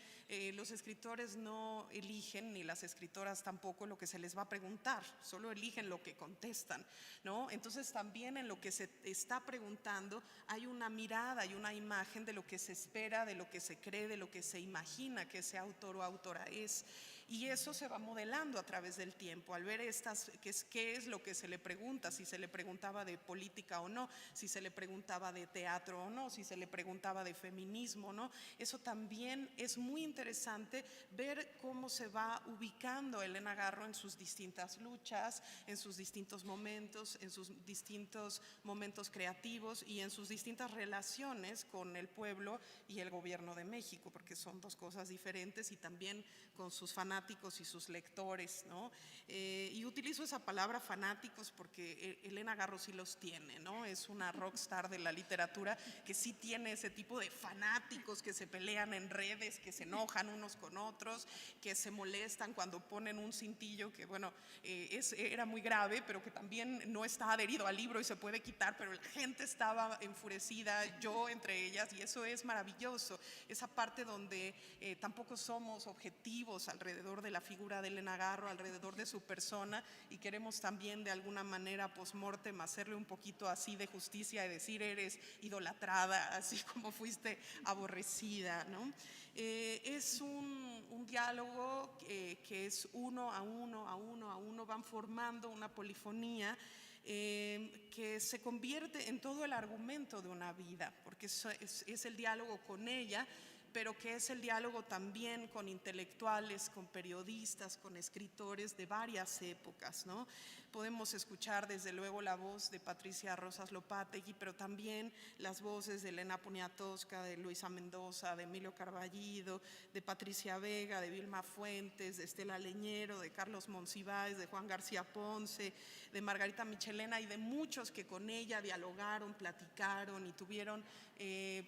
los escritores no eligen, ni las escritoras tampoco, lo que se les va a preguntar, solo eligen lo que contestan, ¿no? Entonces también en lo que se está preguntando hay una mirada y una imagen de lo que se espera, de lo que se cree, de lo que se imagina que ese autor o autora es. Y eso se va modelando a través del tiempo, al ver qué es lo que se le pregunta, si se le preguntaba de política o no, si se le preguntaba de teatro o no, si se le preguntaba de feminismo o no. Eso también es muy interesante, ver cómo se va ubicando Elena Garro en sus distintas luchas, en sus distintos momentos, en sus distintos momentos creativos y en sus distintas relaciones con el pueblo y el gobierno de México, porque son dos cosas diferentes, y también con sus fanáticos y sus lectores, ¿no? Y utilizo esa palabra fanáticos porque Elena Garro sí los tiene, ¿no? Es una rockstar de la literatura que sí tiene ese tipo de fanáticos que se pelean en redes, que se enojan unos con otros, que se molestan cuando ponen un cintillo que, bueno, era muy grave, pero que también no está adherido al libro y se puede quitar, pero la gente estaba enfurecida, yo entre ellas, y eso es maravilloso. Esa parte donde tampoco somos objetivos alrededor de la figura de Elena Garro, alrededor de su persona, y queremos también de alguna manera post-mortem hacerle un poquito así de justicia y decir eres idolatrada, así como fuiste aborrecida, ¿no? Es un diálogo que es uno a uno, van formando una polifonía que se convierte en todo el argumento de una vida, porque es el diálogo con ella, pero que es el diálogo también con intelectuales, con periodistas, con escritores de varias épocas, ¿no? Podemos escuchar desde luego la voz de Patricia Rosas Lopategui, pero también las voces de Elena Poniatowska, de Luisa Mendoza, de Emilio Carballido, de Patricia Vega, de Vilma Fuentes, de Estela Leñero, de Carlos Monsiváis, de Juan García Ponce, de Margarita Michelena y de muchos que con ella dialogaron, platicaron y tuvieron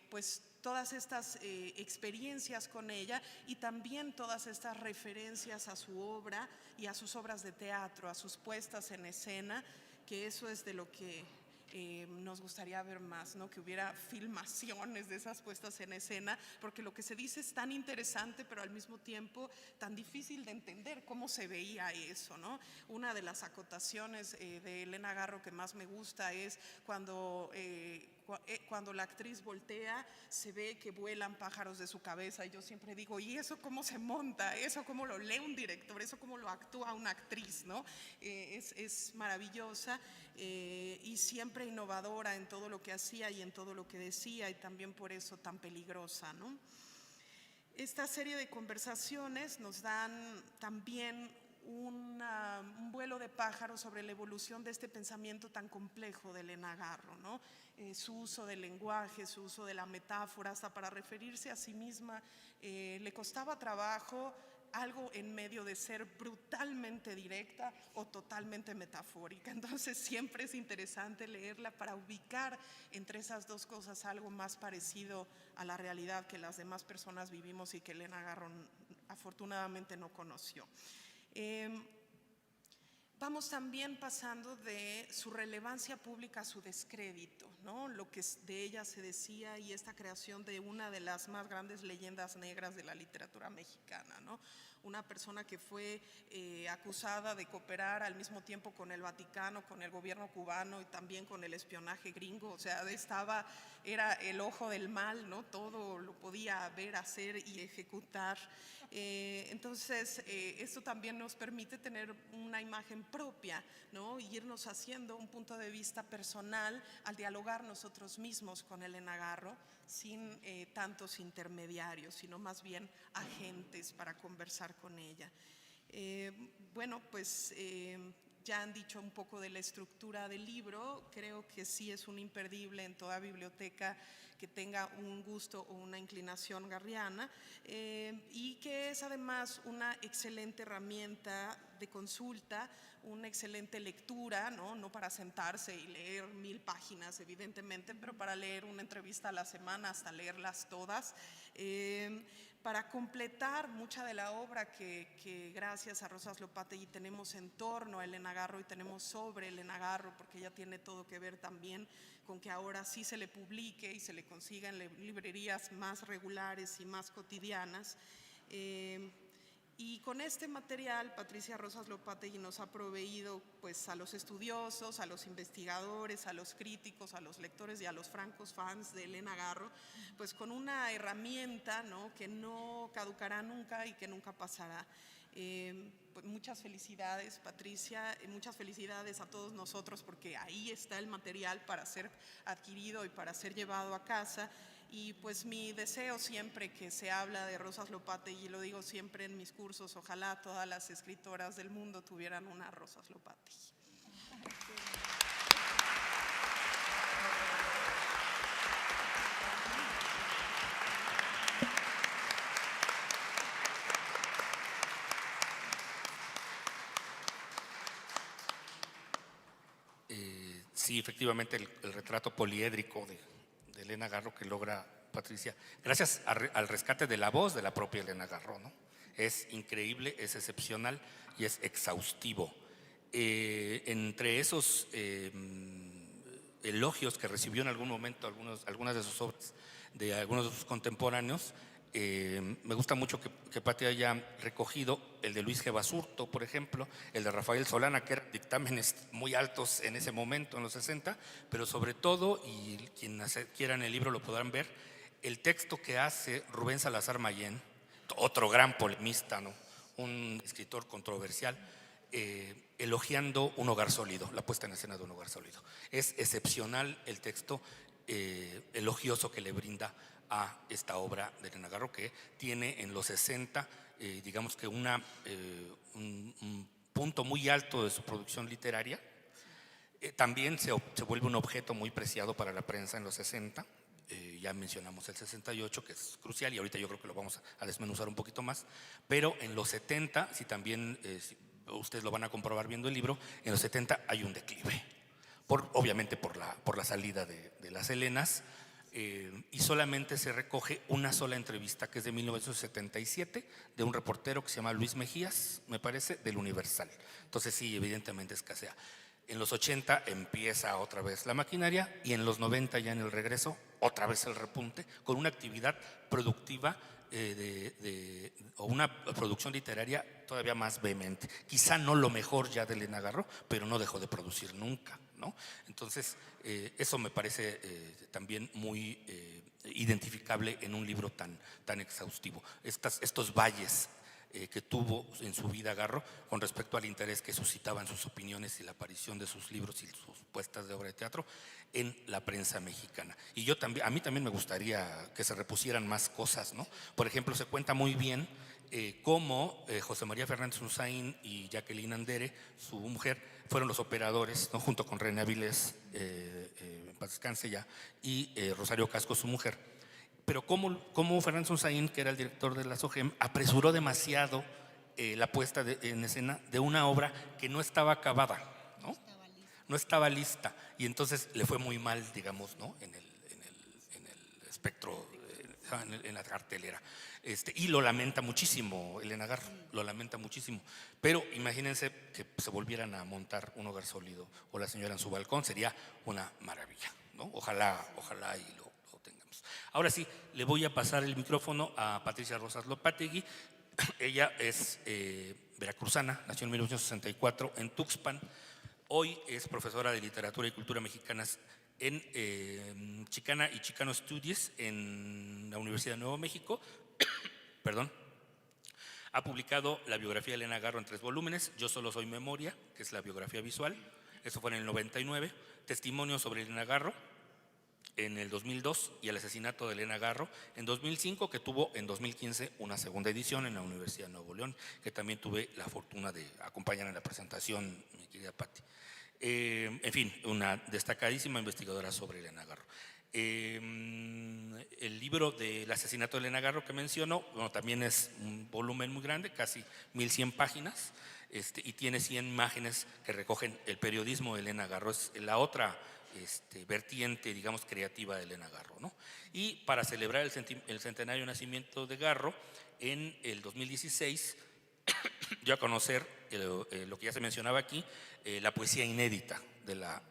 pues todas estas experiencias con ella, y también todas estas referencias a su obra y a sus obras de teatro, a sus puestas en escena, que eso es de lo que nos gustaría ver más, ¿no? Que hubiera filmaciones de esas puestas en escena, porque lo que se dice es tan interesante, pero al mismo tiempo tan difícil de entender cómo se veía eso, ¿no? Una de las acotaciones de Elena Garro que más me gusta es cuando la actriz voltea, se ve que vuelan pájaros de su cabeza, y yo siempre digo, ¿y eso cómo se monta? ¿Eso cómo lo lee un director? ¿Eso cómo lo actúa una actriz? ¿No? Es maravillosa y siempre innovadora en todo lo que hacía y en todo lo que decía, y también por eso tan peligrosa, ¿no? Esta serie de conversaciones nos dan también un vuelo de pájaro sobre la evolución de este pensamiento tan complejo de Elena Garro, ¿no? Su uso del lenguaje, su uso de la metáfora, hasta para referirse a sí misma, le costaba trabajo, algo en medio de ser brutalmente directa o totalmente metafórica. Entonces siempre es interesante leerla para ubicar entre esas dos cosas algo más parecido a la realidad que las demás personas vivimos y que Elena Garro afortunadamente no conoció. Vamos también pasando de su relevancia pública a su descrédito, ¿no? Lo que de ella se decía, y esta creación de una de las más grandes leyendas negras de la literatura mexicana, ¿no? Una persona que fue acusada de cooperar al mismo tiempo con el Vaticano, con el gobierno cubano y también con el espionaje gringo, o sea, era el ojo del mal, ¿no? Todo lo podía ver, hacer y ejecutar. Entonces, esto también nos permite tener una imagen propia, ¿no? Y irnos haciendo un punto de vista personal al dialogar nosotros mismos con Elena Garro, sin tantos intermediarios, sino más bien agentes para conversar con ella. Bueno, pues ya han dicho un poco de la estructura del libro. Creo que sí es un imperdible en toda biblioteca que tenga un gusto o una inclinación garriana, y que es además una excelente herramienta de consulta, una excelente lectura, no para sentarse y leer 1000 páginas evidentemente, pero para leer una entrevista a la semana hasta leerlas todas, para completar mucha de la obra que gracias a Rosas Lopategui tenemos en torno a Elena Garro y tenemos sobre Elena Garro, porque ella tiene todo que ver también con que ahora sí se le publique y se le consiga en librerías más regulares y más cotidianas. Y con este material Patricia Rosas Lopategui nos ha proveído pues a los estudiosos, a los investigadores, a los críticos, a los lectores y a los francos fans de Elena Garro, pues con una herramienta, ¿no? Que no caducará nunca y que nunca pasará. Pues muchas felicidades, Patricia, y muchas felicidades a todos nosotros, porque ahí está el material para ser adquirido y para ser llevado a casa. Y pues mi deseo siempre que se habla de Rosas Lopategui, y lo digo siempre en mis cursos, ojalá todas las escritoras del mundo tuvieran una Rosas Lopategui. Sí, efectivamente, el retrato poliédrico de Elena Garro que logra Patricia, gracias al rescate de la voz de la propia Elena Garro, ¿no? Es increíble, es excepcional y es exhaustivo. Entre esos elogios que recibió en algún momento algunas de sus obras de algunos de sus contemporáneos, me gusta mucho que Pati haya recogido el de Luis G. Basurto, por ejemplo, el de Rafael Solana, que eran dictámenes muy altos en ese momento, en los 60, pero sobre todo, y quienes quieran el libro lo podrán ver, el texto que hace Rubén Salazar Mayén, otro gran polemista, ¿no? Un escritor controversial, elogiando un hogar sólido, la puesta en escena de un hogar sólido. Es excepcional el texto elogioso que le brinda a esta obra de Elena Garro, que tiene en los 60, digamos que un punto muy alto de su producción literaria. También se vuelve un objeto muy preciado para la prensa en los 60. Ya mencionamos el 68, que es crucial, y ahorita yo creo que lo vamos a desmenuzar un poquito más. Pero en los 70, si también si ustedes lo van a comprobar viendo el libro, en los 70 hay un declive, obviamente por la salida de las Helenas, y solamente se recoge una sola entrevista, que es de 1977, de un reportero que se llama Luis Mejías, me parece, del Universal. Entonces sí, evidentemente escasea. En los 80 empieza otra vez la maquinaria, y en los 90 ya en el regreso, otra vez el repunte, con una actividad productiva o una producción literaria todavía más vehemente. Quizá no lo mejor ya de Elena Garro, pero no dejó de producir nunca, ¿no? Entonces, eso me parece también muy identificable en un libro tan exhaustivo. Estos valles que tuvo en su vida Garro con respecto al interés que suscitaban sus opiniones y la aparición de sus libros y sus puestas de obra de teatro en la prensa mexicana. Y a mí también me gustaría que se repusieran más cosas, ¿no? Por ejemplo, se cuenta muy bien cómo José María Fernández Unzaín y Jacqueline Andere, su mujer, fueron los operadores, ¿no? Junto con René Avilés, en paz descanse ya, y Rosario Casco, su mujer. Pero cómo Fernández Unzaín, que era el director de la SOGEM, apresuró demasiado la puesta en escena de una obra que no estaba acabada, ¿no? No estaba lista, y entonces le fue muy mal, digamos, ¿no? en el espectro, en la cartelera. Y lo lamenta muchísimo Elena Garro, lo lamenta muchísimo. Pero imagínense que se volvieran a montar un hogar sólido o La señora en su balcón, sería una maravilla, ¿no? Ojalá y lo tengamos. Ahora sí, le voy a pasar el micrófono a Patricia Rosas Lopategui. Ella es veracruzana, nació en 1964 en Tuxpan. Hoy es profesora de literatura y cultura mexicanas en Chicana y Chicano Studies en la Universidad de Nuevo México. Perdón. Ha publicado la biografía de Elena Garro en 3 volúmenes, Yo solo soy memoria, que es la biografía visual, eso fue en el 99, Testimonios sobre Elena Garro en el 2002 y El asesinato de Elena Garro en 2005, que tuvo en 2015 una segunda edición en la Universidad de Nuevo León, que también tuve la fortuna de acompañar en la presentación, mi querida Patti. En fin, una destacadísima investigadora sobre Elena Garro. El libro del asesinato de Elena Garro que mencionó, bueno, también es un volumen muy grande, casi 1100 páginas, y tiene 100 imágenes que recogen el periodismo de Elena Garro. Es la otra vertiente, digamos, creativa de Elena Garro, ¿no? Y para celebrar el centenario de nacimiento de Garro, en el 2016 dio a conocer lo que ya se mencionaba aquí, la poesía inédita de la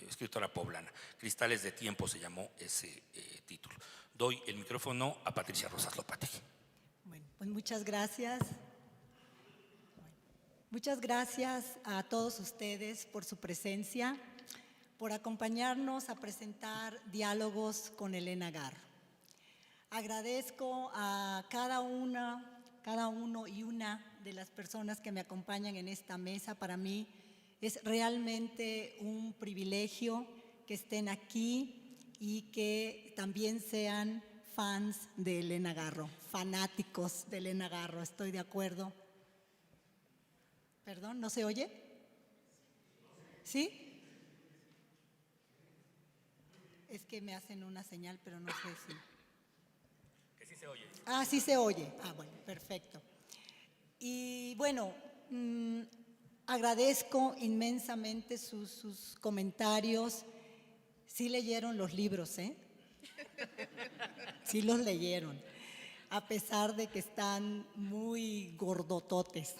escritora poblana. Cristales de tiempo se llamó ese título. Doy el micrófono a Patricia Rosas Lopategui. Bueno, pues muchas gracias. Muchas gracias a todos ustedes por su presencia, por acompañarnos a presentar Diálogos con Elena Garro. Agradezco a cada uno y una de las personas que me acompañan en esta mesa. Para mí es realmente un privilegio que estén aquí y que también sean fans de Elena Garro, fanáticos de Elena Garro. Estoy de acuerdo. ¿Perdón? ¿No se oye? ¿Sí? Es que me hacen una señal, pero no sé si… Que sí se oye. Ah, sí se oye. Ah, bueno, perfecto. Y bueno, agradezco inmensamente sus comentarios. Sí leyeron los libros, ¿eh? Sí los leyeron, a pesar de que están muy gordototes.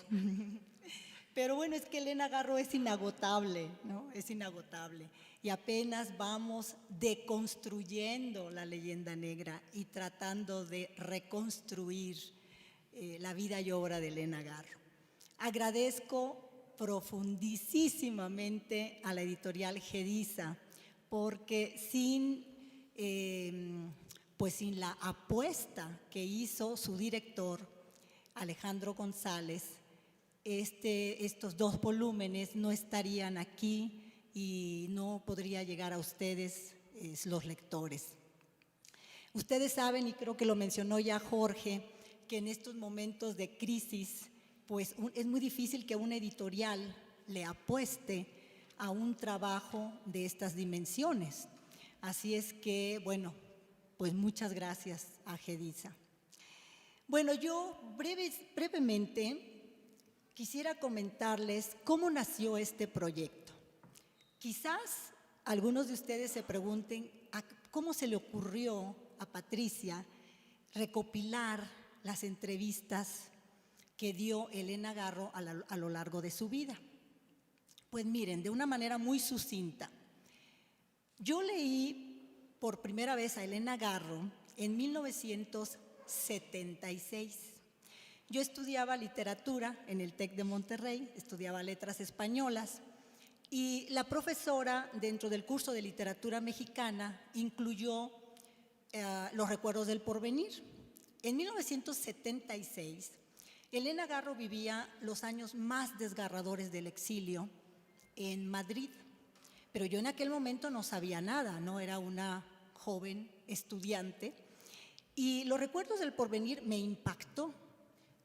Pero bueno, es que Elena Garro es inagotable, ¿no? Es inagotable. Y apenas vamos deconstruyendo la leyenda negra y tratando de reconstruir la vida y obra de Elena Garro. Agradezco profundísimamente a la editorial Gediza, porque sin la apuesta que hizo su director, Alejandro González, estos 2 volúmenes no estarían aquí y no podría llegar a ustedes, los lectores. Ustedes saben, y creo que lo mencionó ya Jorge, que en estos momentos de crisis, pues es muy difícil que una editorial le apueste a un trabajo de estas dimensiones. Así es que, bueno, pues muchas gracias a GEDISA. Bueno, yo brevemente quisiera comentarles cómo nació este proyecto. Quizás algunos de ustedes se pregunten cómo se le ocurrió a Patricia recopilar las entrevistas que dio Elena Garro a lo largo de su vida. Pues miren, de una manera muy sucinta. Yo leí por primera vez a Elena Garro en 1976. Yo estudiaba literatura en el TEC de Monterrey, estudiaba letras españolas, y la profesora dentro del curso de literatura mexicana incluyó Los recuerdos del porvenir. En 1976, Elena Garro vivía los años más desgarradores del exilio en Madrid, pero yo en aquel momento no sabía nada, no era una joven estudiante, y Los recuerdos del porvenir me impactó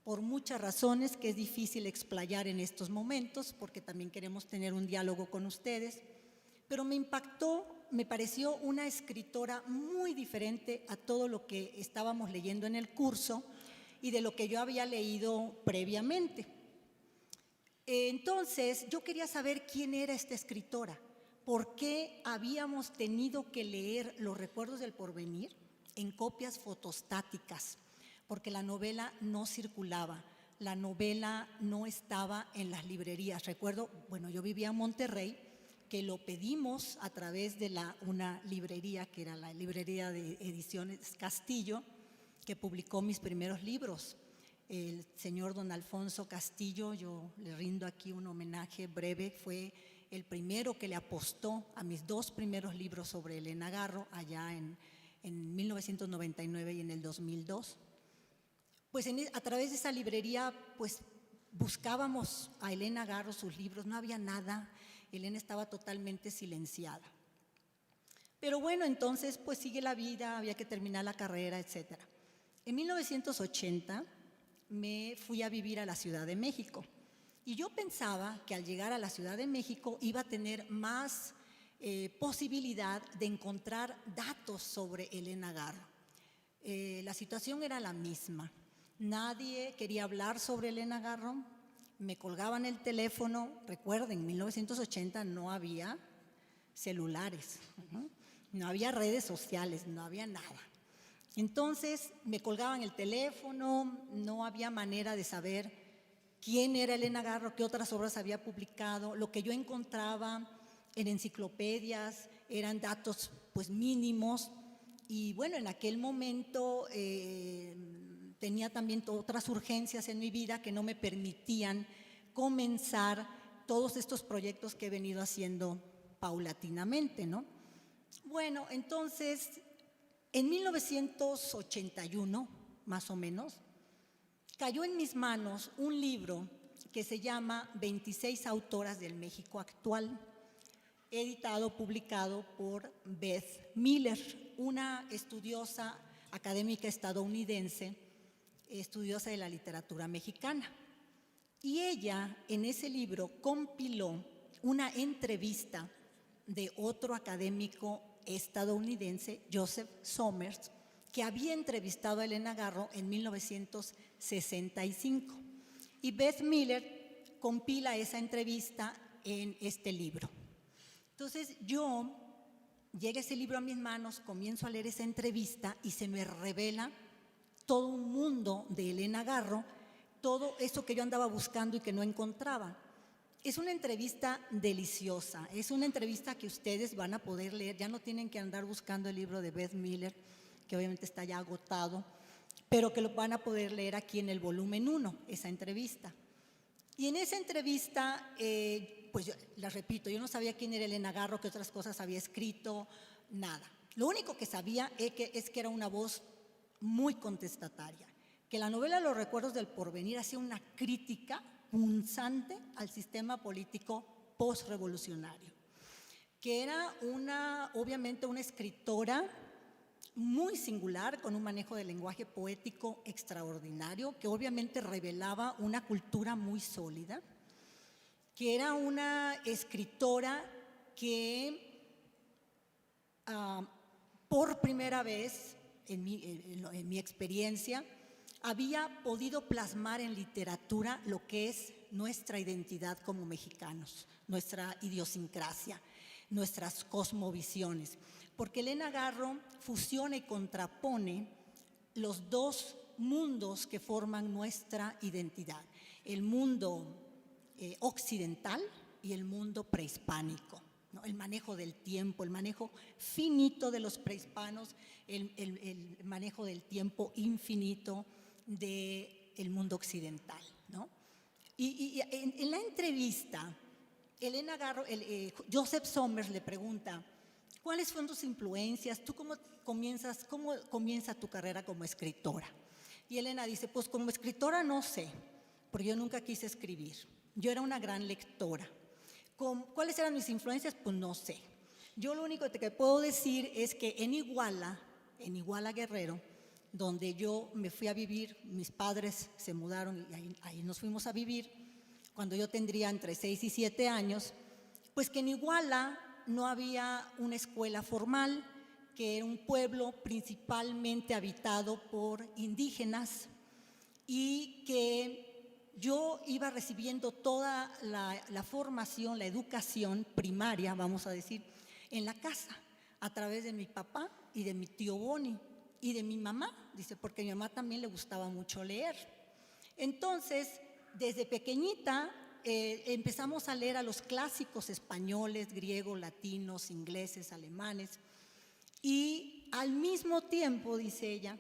por muchas razones que es difícil explayar en estos momentos, porque también queremos tener un diálogo con ustedes, pero me impactó, me pareció una escritora muy diferente a todo lo que estábamos leyendo en el curso y de lo que yo había leído previamente. Entonces, yo quería saber quién era esta escritora, por qué habíamos tenido que leer Los recuerdos del porvenir en copias fotostáticas, porque la novela no circulaba, la novela no estaba en las librerías. Recuerdo, bueno, yo vivía en Monterrey, que lo pedimos a través de una librería, que era la librería de Ediciones Castillo, que publicó mis primeros libros. El señor don Alfonso Castillo, yo le rindo aquí un homenaje breve, fue el primero que le apostó a mis 2 primeros libros sobre Elena Garro, allá en 1999 y en el 2002. Pues a través de esa librería, pues buscábamos a Elena Garro, sus libros, no había nada, Elena estaba totalmente silenciada. Pero bueno, entonces pues sigue la vida, había que terminar la carrera, etc. En 1980 me fui a vivir a la Ciudad de México y yo pensaba que al llegar a la Ciudad de México iba a tener más posibilidad de encontrar datos sobre Elena Garro. La situación era la misma. Nadie quería hablar sobre Elena Garro, me colgaban el teléfono. Recuerden, en 1980 no había celulares, no había redes sociales, no había nada. Entonces me colgaban el teléfono, no había manera de saber quién era Elena Garro, qué otras obras había publicado. Lo que yo encontraba en enciclopedias eran datos pues mínimos, y bueno, en aquel momento tenía también otras urgencias en mi vida que no me permitían comenzar todos estos proyectos que he venido haciendo paulatinamente, ¿no? Bueno, entonces, en 1981, más o menos, cayó en mis manos un libro que se llama 26 autoras del México actual, editado, publicado por Beth Miller, una estudiosa académica estadounidense, estudiosa de la literatura mexicana. Y ella, en ese libro, compiló una entrevista de otro académico estadounidense, Joseph Somers, que había entrevistado a Elena Garro en 1965. Y Beth Miller compila esa entrevista en este libro. Entonces llega ese libro a mis manos, comienzo a leer esa entrevista y se me revela todo un mundo de Elena Garro, todo eso que yo andaba buscando y que no encontraba. Es una entrevista deliciosa, es una entrevista que ustedes van a poder leer, ya no tienen que andar buscando el libro de Beth Miller, que obviamente está ya agotado, pero que lo van a poder leer aquí en el volumen 1, esa entrevista. Y en esa entrevista, pues yo les repito, yo no sabía quién era Elena Garro, qué otras cosas había escrito, nada. Lo único que sabía es que era una voz muy contestataria, que la novela Los recuerdos del porvenir hacía una crítica punzante al sistema político postrevolucionario, que era obviamente una escritora muy singular, con un manejo del lenguaje poético extraordinario, que obviamente revelaba una cultura muy sólida, que era una escritora que por primera vez en mi experiencia había podido plasmar en literatura lo que es nuestra identidad como mexicanos, nuestra idiosincrasia, nuestras cosmovisiones, porque Elena Garro fusiona y contrapone los dos mundos que forman nuestra identidad, el mundo occidental y el mundo prehispánico, ¿no? El manejo del tiempo, el manejo finito de los prehispanos, el manejo del tiempo infinito del mundo occidental, ¿no? Y en la entrevista, Elena Garro, Joseph Somers le pregunta, ¿cuáles fueron tus influencias? ¿Tú cómo comienza tu carrera como escritora? Y Elena dice, pues como escritora no sé, porque yo nunca quise escribir. Yo era una gran lectora. ¿Cuáles eran mis influencias? Pues no sé. Yo lo único que puedo decir es que en Iguala Guerrero, donde yo me fui a vivir, mis padres se mudaron y ahí nos fuimos a vivir, cuando yo tendría entre 6 y 7 años, pues que en Iguala no había una escuela formal, que era un pueblo principalmente habitado por indígenas y que yo iba recibiendo toda la formación, la educación primaria, vamos a decir, en la casa, a través de mi papá y de mi tío Boni y de mi mamá, dice, porque a mi mamá también le gustaba mucho leer. Entonces, desde pequeñita empezamos a leer a los clásicos españoles, griegos, latinos, ingleses, alemanes, y al mismo tiempo, dice ella,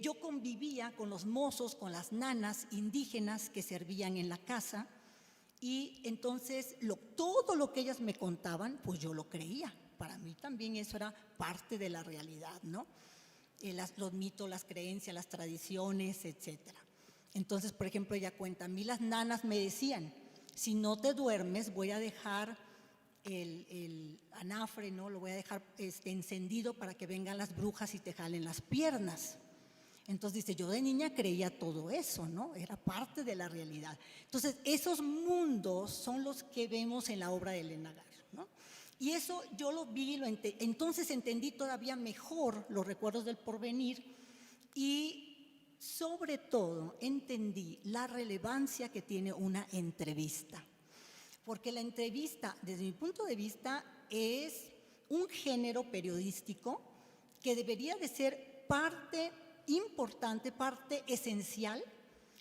yo convivía con los mozos, con las nanas indígenas que servían en la casa, y entonces todo lo que ellas me contaban, pues yo lo creía. Para mí también eso era parte de la realidad, ¿no? Los mitos, las creencias, las tradiciones, etcétera. Entonces, por ejemplo, ella cuenta, a mí las nanas me decían, si no te duermes voy a dejar el anafre, ¿no? Lo voy a dejar encendido para que vengan las brujas y te jalen las piernas. Entonces dice, yo de niña creía todo eso, ¿no? Era parte de la realidad. Entonces, esos mundos son los que vemos en la obra de Elena Garro, ¿no? Y eso yo lo vi, entonces entendí todavía mejor los recuerdos del porvenir y sobre todo entendí la relevancia que tiene una entrevista. Porque la entrevista, desde mi punto de vista, es un género periodístico que debería de ser parte importante, parte esencial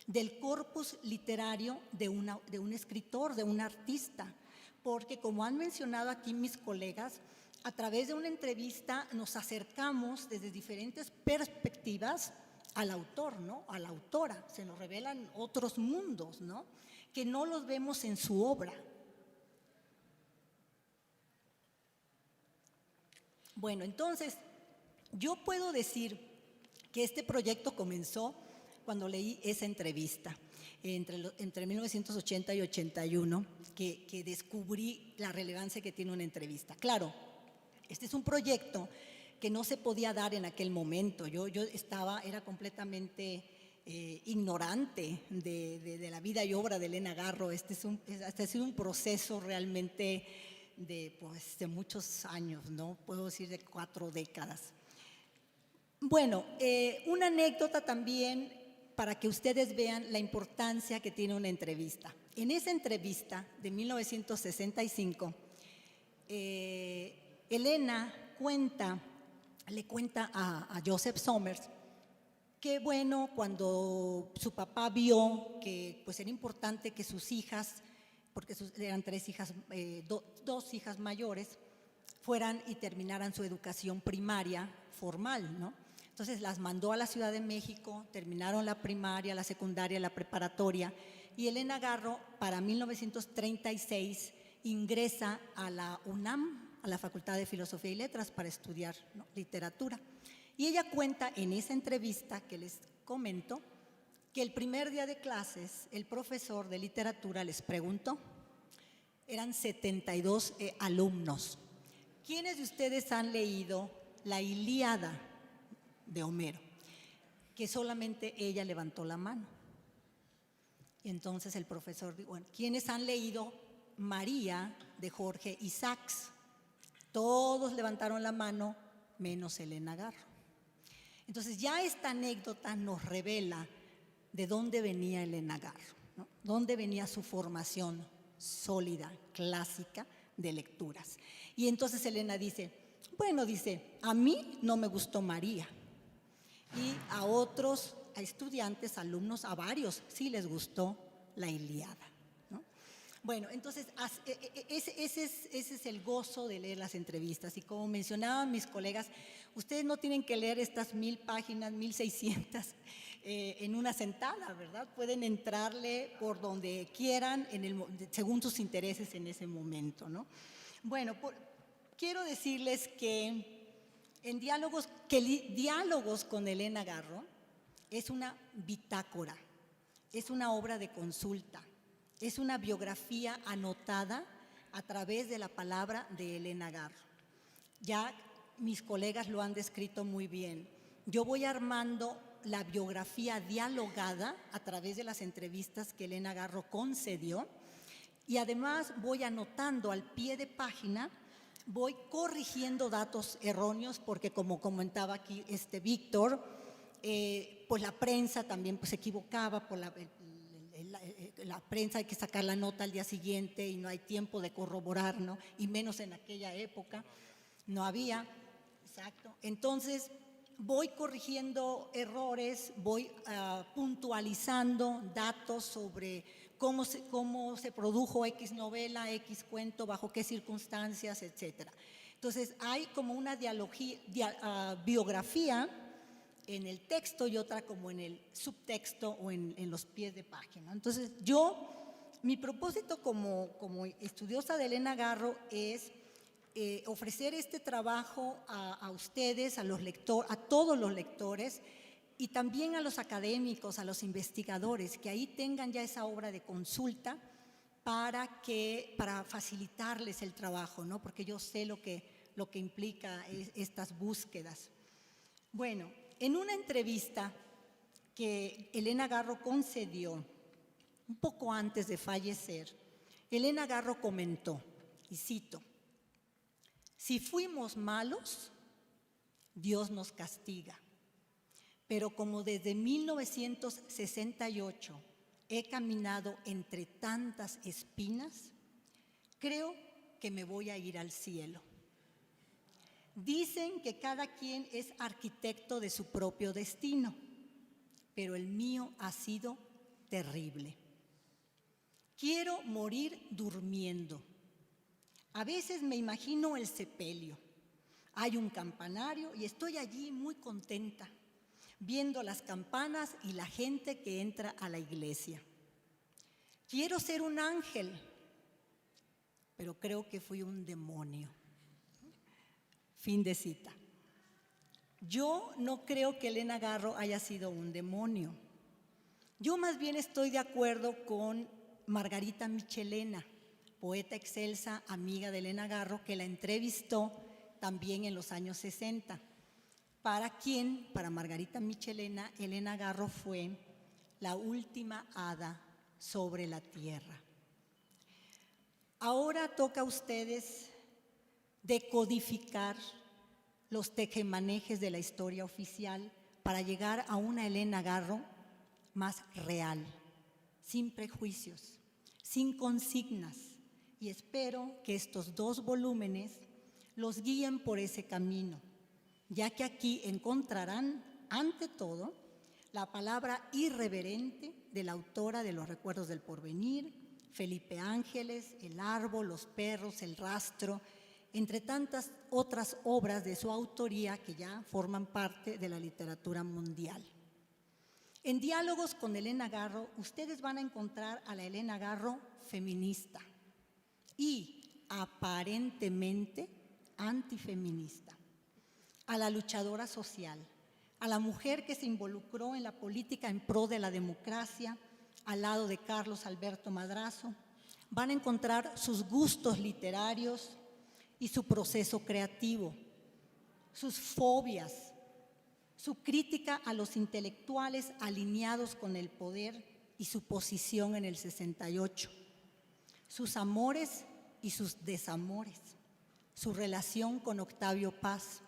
del corpus literario de un escritor, de un artista, porque como han mencionado aquí mis colegas, a través de una entrevista nos acercamos desde diferentes perspectivas al autor, ¿no? A la autora, se nos revelan otros mundos, ¿no? Que no los vemos en su obra. Bueno, entonces, yo puedo decir que este proyecto comenzó cuando leí esa entrevista, entre 1980 y 81, que descubrí la relevancia que tiene una entrevista. Claro, este es un proyecto que no se podía dar en aquel momento. Yo era completamente ignorante de la vida y obra de Elena Garro. Este ha sido un proceso realmente de muchos años, ¿no? Puedo decir de 4 décadas. Bueno, una anécdota también para que ustedes vean la importancia que tiene una entrevista. En esa entrevista de 1965, Elena le cuenta a Joseph Somers que, bueno, cuando su papá vio que pues, era importante que sus hijas, porque eran 3 hijas, 2 hijas mayores, fueran y terminaran su educación primaria formal, ¿no? Entonces las mandó a la Ciudad de México, terminaron la primaria, la secundaria, la preparatoria, y Elena Garro para 1936 ingresa a la UNAM, a la Facultad de Filosofía y Letras, para estudiar, ¿no? literatura. Y ella cuenta en esa entrevista que les comento que el primer día de clases el profesor de literatura les preguntó, eran 72 alumnos, ¿quiénes de ustedes han leído la Ilíada de Homero? Que solamente ella levantó la mano. Y entonces el profesor dijo, bueno, ¿quiénes han leído María de Jorge Isaacs? Todos levantaron la mano, menos Elena Garro. Entonces ya esta anécdota nos revela de dónde venía Elena Garro, ¿no? Dónde venía su formación sólida, clásica de lecturas. Y entonces Elena dice, bueno, dice, a mí no me gustó María. Y a otros, a estudiantes, alumnos, a varios, sí les gustó la Ilíada, ¿no? Bueno, entonces ese es el gozo de leer las entrevistas. Y como mencionaban mis colegas, ustedes no tienen que leer estas 1000 páginas, 1600 en una sentada, ¿verdad? Pueden entrarle por donde quieran, según sus intereses en ese momento, ¿no? Bueno, quiero decirles que Diálogos con Elena Garro es una bitácora, es una obra de consulta, es una biografía anotada a través de la palabra de Elena Garro. Ya mis colegas lo han descrito muy bien. Yo voy armando la biografía dialogada a través de las entrevistas que Elena Garro concedió y además voy anotando al pie de página, voy corrigiendo datos erróneos porque como comentaba aquí Víctor, pues la prensa también pues, se equivocaba, por la prensa hay que sacar la nota al día siguiente y no hay tiempo de corroborar, ¿no? Y menos en aquella época, no había, exacto. Entonces voy corrigiendo errores, voy puntualizando datos sobre cómo se produjo X novela, X cuento, bajo qué circunstancias, etcétera. Entonces hay como una biografía en el texto y otra como en el subtexto o en los pies de página. Entonces mi propósito como estudiosa de Elena Garro es ofrecer este trabajo a ustedes, a todos los lectores y también a los académicos, a los investigadores, que ahí tengan ya esa obra de consulta para facilitarles el trabajo, ¿no? Porque yo sé lo que implica estas búsquedas. Bueno, en una entrevista que Elena Garro concedió un poco antes de fallecer, Elena Garro comentó, y cito, si fuimos malos, Dios nos castiga. Pero como desde 1968 he caminado entre tantas espinas, creo que me voy a ir al cielo. Dicen que cada quien es arquitecto de su propio destino, pero el mío ha sido terrible. Quiero morir durmiendo. A veces me imagino el sepelio. Hay un campanario y estoy allí muy contenta, viendo las campanas y la gente que entra a la iglesia. Quiero ser un ángel, pero creo que fui un demonio. Fin de cita. Yo no creo que Elena Garro haya sido un demonio. Yo más bien estoy de acuerdo con Margarita Michelena, poeta excelsa, amiga de Elena Garro, que la entrevistó también en los años 60. Para Margarita Michelena, Elena Garro fue la última hada sobre la tierra. Ahora toca a ustedes decodificar los tejemanejes de la historia oficial para llegar a una Elena Garro más real, sin prejuicios, sin consignas, y espero que estos 2 volúmenes los guíen por ese camino, ya que aquí encontrarán, ante todo, la palabra irreverente de la autora de Los recuerdos del porvenir, Felipe Ángeles, El árbol, Los perros, El rastro, entre tantas otras obras de su autoría que ya forman parte de la literatura mundial. En Diálogos con Elena Garro, ustedes van a encontrar a la Elena Garro feminista y aparentemente antifeminista, a la luchadora social, a la mujer que se involucró en la política en pro de la democracia, al lado de Carlos Alberto Madrazo, van a encontrar sus gustos literarios y su proceso creativo, sus fobias, su crítica a los intelectuales alineados con el poder y su posición en el 68, sus amores y sus desamores, su relación con Octavio Paz,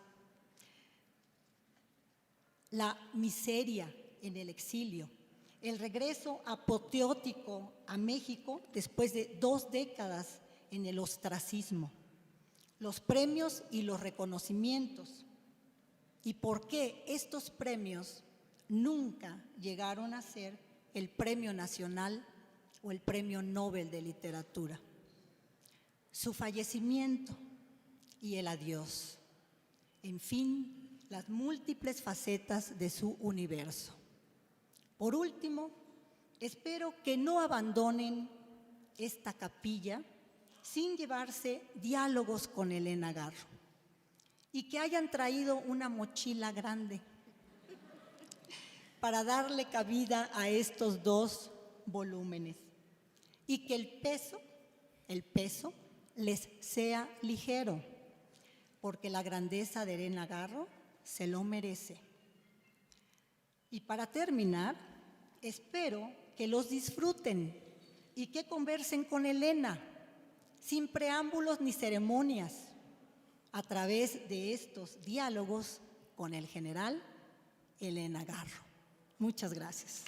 la miseria en el exilio, el regreso apoteótico a México después de 2 décadas en el ostracismo, los premios y los reconocimientos, y por qué estos premios nunca llegaron a ser el Premio Nacional o el Premio Nobel de Literatura. Su fallecimiento y el adiós. En fin, las múltiples facetas de su universo. Por último, espero que no abandonen esta capilla sin llevarse diálogos con Elena Garro y que hayan traído una mochila grande para darle cabida a estos 2 volúmenes y que el peso les sea ligero, porque la grandeza de Elena Garro se lo merece. Y para terminar, espero que los disfruten y que conversen con Elena, sin preámbulos ni ceremonias, a través de estos diálogos con el general Elena Garro. Muchas gracias.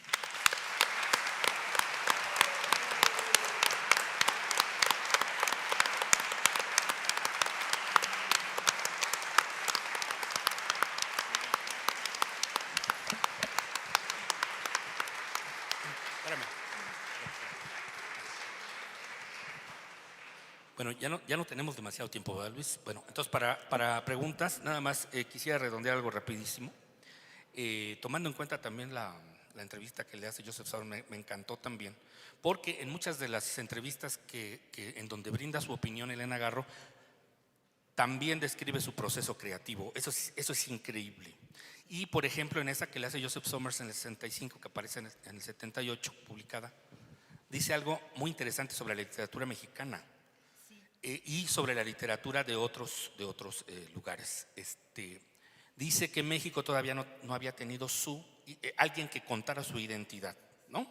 Bueno, ya no tenemos demasiado tiempo, ¿verdad, Luis? Bueno, entonces para preguntas, nada más quisiera redondear algo rapidísimo. Tomando en cuenta también la entrevista que le hace Joseph Sauer, me encantó también, porque en muchas de las entrevistas en donde brinda su opinión Elena Garro, también describe su proceso creativo. Eso es increíble. Y, por ejemplo, en esa que le hace Joseph Somers en el 65, que aparece en el 78, publicada, dice algo muy interesante sobre la literatura mexicana. Y sobre la literatura de otros lugares. Dice que México todavía no había tenido alguien que contara su identidad, ¿no?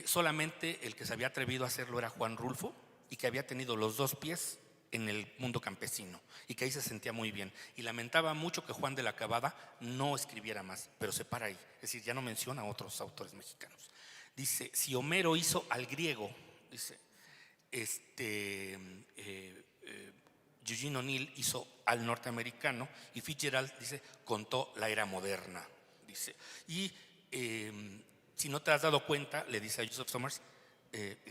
Solamente el que se había atrevido a hacerlo era Juan Rulfo, y que había tenido los 2 pies en el mundo campesino y que ahí se sentía muy bien, y lamentaba mucho que Juan de la Cabada no escribiera más, pero se para ahí, es decir, ya no menciona a otros autores mexicanos. Dice, si Homero hizo al griego, dice, Eugene O'Neill hizo al norteamericano, y Fitzgerald, dice, contó la era moderna, dice. Y si no te has dado cuenta, le dice a Joseph Somers,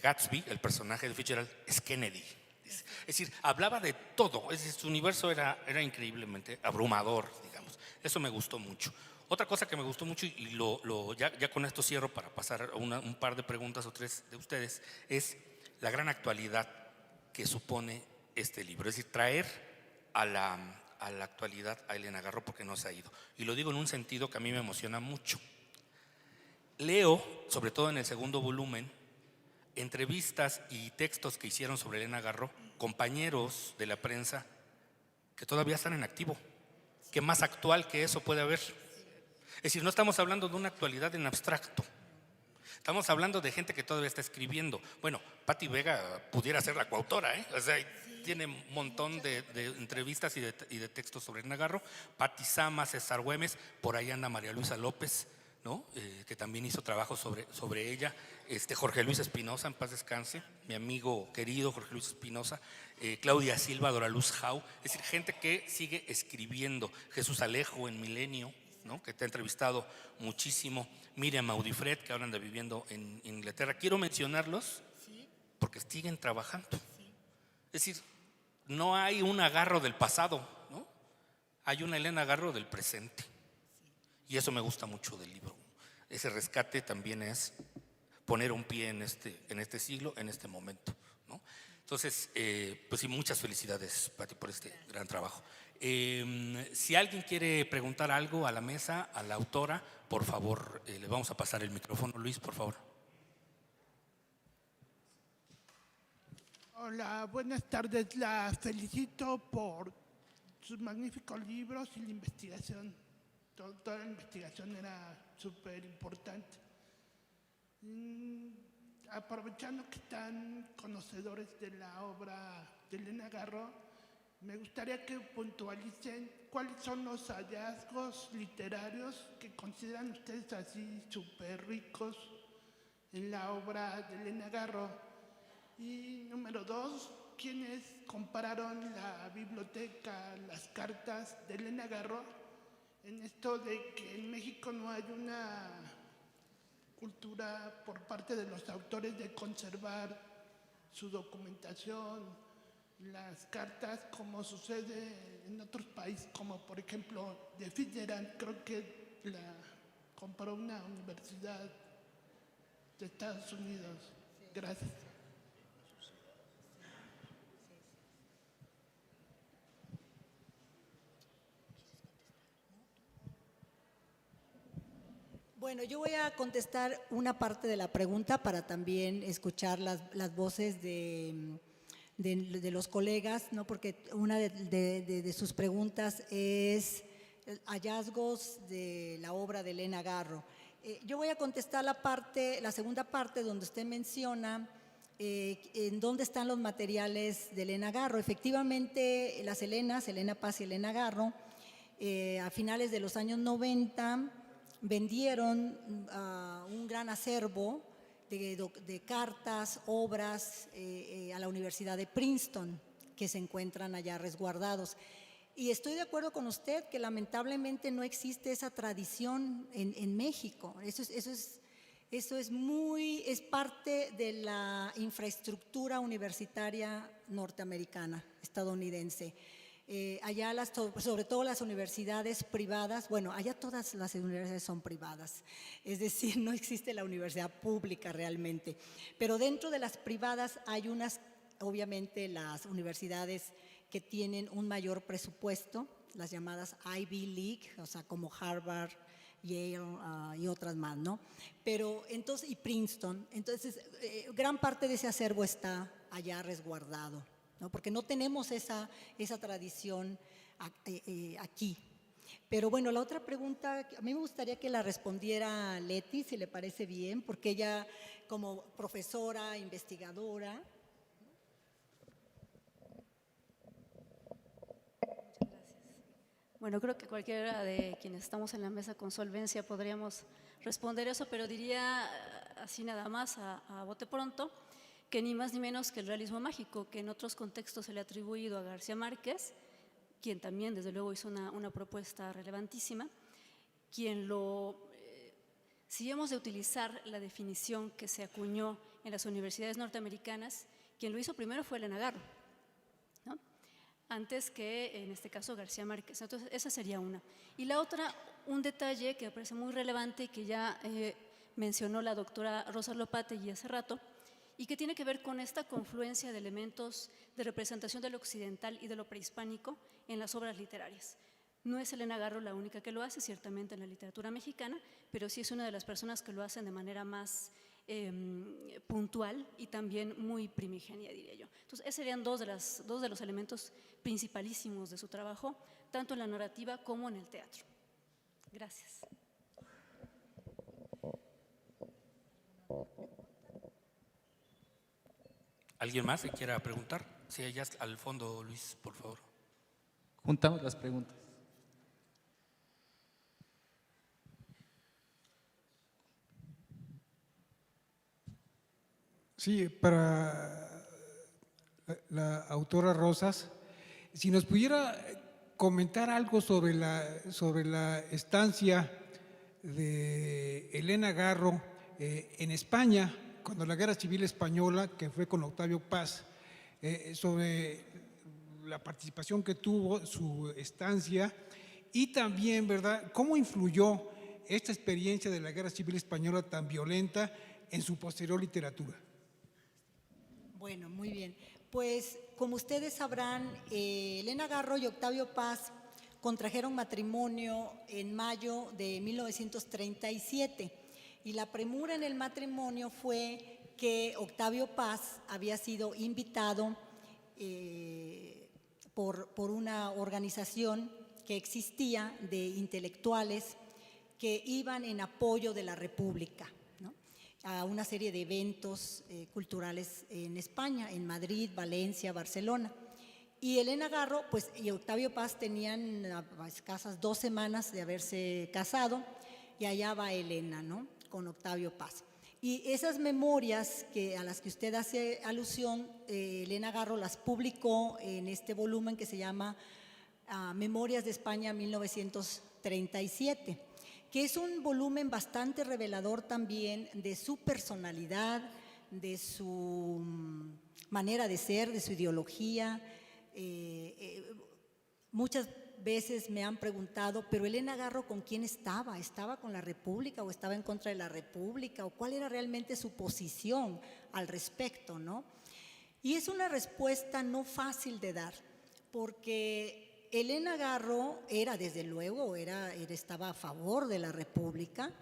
Gatsby, el personaje de Fitzgerald, es Kennedy, dice. Es decir, hablaba de todo, es decir, su universo era increíblemente abrumador, digamos. Eso me gustó mucho. Otra cosa que me gustó mucho, y ya con esto cierro para pasar a un par de preguntas o 3 de ustedes, es la gran actualidad que supone este libro, es decir, traer a la actualidad a Elena Garro, porque no se ha ido. Y lo digo en un sentido que a mí me emociona mucho. Leo, sobre todo en el segundo volumen, entrevistas y textos que hicieron sobre Elena Garro compañeros de la prensa que todavía están en activo. ¿Qué más actual que eso puede haber? Es decir, no estamos hablando de una actualidad en abstracto. Estamos hablando de gente que todavía está escribiendo. Bueno, Patti Vega pudiera ser la coautora, O sea, tiene un montón de entrevistas y de textos sobre Elena Garro. Patti Sama, César Güemes, por ahí anda María Luisa López, ¿no? Que también hizo trabajo sobre ella. Jorge Luis Espinosa, en paz descanse, mi amigo querido Jorge Luis Espinosa. Claudia Silva, Dora Luz Jau. Es decir, gente que sigue escribiendo. Jesús Alejo en Milenio, ¿no? Que te ha entrevistado muchísimo. Miriam Audifred, que ahora anda viviendo en Inglaterra. Quiero mencionarlos porque siguen trabajando. Es decir, no hay un Garro del pasado, ¿no? Hay una Elena Garro del presente. Y eso me gusta mucho del libro. Ese rescate también es poner un pie en este siglo, en este momento, ¿no? Entonces, pues sí, muchas felicidades, Pati, por este gran trabajo. Si alguien quiere preguntar algo a la mesa, a la autora, por favor, le vamos a pasar el micrófono. Luis, por favor. Hola, buenas tardes. La felicito por sus magníficos libros y la investigación. Toda la investigación era súper importante. Aprovechando que están conocedores de la obra de Elena Garro, me gustaría que puntualicen cuáles son los hallazgos literarios que consideran ustedes así súper ricos en la obra de Elena Garro. Y número 2, ¿quiénes compararon la biblioteca, las cartas de Elena Garro en esto de que en México no hay una cultura por parte de los autores de conservar su documentación, las cartas, como sucede en otros países, como por ejemplo de Fitzgerald, creo que la comparó una universidad de Estados Unidos? Gracias. Bueno, yo voy a contestar una parte de la pregunta para también escuchar las voces de los colegas, ¿no? Porque una de sus preguntas es hallazgos de la obra de Elena Garro. Yo voy a contestar la segunda parte donde usted menciona en dónde están los materiales de Elena Garro. Efectivamente, las Elena Paz y Elena Garro, a finales de los años 90, vendieron un gran acervo de cartas, obras a la Universidad de Princeton, que se encuentran allá resguardados. Y estoy de acuerdo con usted que lamentablemente no existe esa tradición en México. Eso es parte de la infraestructura universitaria norteamericana, estadounidense. Allá sobre todo las universidades privadas, bueno, allá todas las universidades son privadas, es decir, no existe la universidad pública realmente, pero dentro de las privadas hay unas, obviamente las universidades que tienen un mayor presupuesto, las llamadas Ivy League, o sea, como Harvard, Yale y otras más, ¿no? Pero entonces, y Princeton, entonces gran parte de ese acervo está allá resguardado, ¿no? Porque no tenemos esa tradición aquí. Pero bueno, la otra pregunta, a mí me gustaría que la respondiera Leti, si le parece bien, porque ella como profesora, investigadora. Bueno, creo que cualquiera de quienes estamos en la mesa con solvencia podríamos responder eso, pero diría así nada más a bote pronto, que ni más ni menos que el realismo mágico, que en otros contextos se le ha atribuido a García Márquez, quien también desde luego hizo una propuesta relevantísima, si hemos de utilizar la definición que se acuñó en las universidades norteamericanas, quien lo hizo primero fue Elena Garro, ¿no? Antes que en este caso García Márquez. Entonces esa sería una. Y la otra, un detalle que me parece muy relevante y que ya mencionó la doctora Rosa Lopategui hace rato, y que tiene que ver con esta confluencia de elementos de representación de lo occidental y de lo prehispánico en las obras literarias. No es Elena Garro la única que lo hace, ciertamente en la literatura mexicana, pero sí es una de las personas que lo hacen de manera más puntual y también muy primigenia, diría yo. Entonces, esos serían dos de los elementos principalísimos de su trabajo, tanto en la narrativa como en el teatro. Gracias. ¿Alguien más que quiera preguntar? Sí, allá al fondo, Luis, por favor. Juntamos las preguntas. Sí, para la autora Rosas, si nos pudiera comentar algo sobre la estancia de Elena Garro en España, cuando la Guerra Civil Española, que fue con Octavio Paz, sobre la participación que tuvo, su estancia, y también, ¿verdad?, cómo influyó esta experiencia de la Guerra Civil Española tan violenta en su posterior literatura. Bueno, muy bien. Pues como ustedes sabrán, Elena Garro y Octavio Paz contrajeron matrimonio en mayo de 1937 y la premura en el matrimonio fue que Octavio Paz había sido invitado por una organización que existía de intelectuales que iban en apoyo de la República, ¿no?, a una serie de eventos culturales en España, en Madrid, Valencia, Barcelona. Y Elena Garro y Octavio Paz tenían escasas 2 semanas de haberse casado y allá va Elena, ¿no?, con Octavio Paz. Y esas memorias a las que usted hace alusión, Elena Garro las publicó en este volumen que se llama Memorias de España 1937, que es un volumen bastante revelador también de su personalidad, de su manera de ser, de su ideología. Muchas veces me han preguntado, pero Elena Garro, ¿con quién estaba? ¿Estaba con la República o estaba en contra de la República? ¿O cuál era realmente su posición al respecto, no? Y es una respuesta no fácil de dar, porque Elena Garro desde luego, estaba a favor de la República,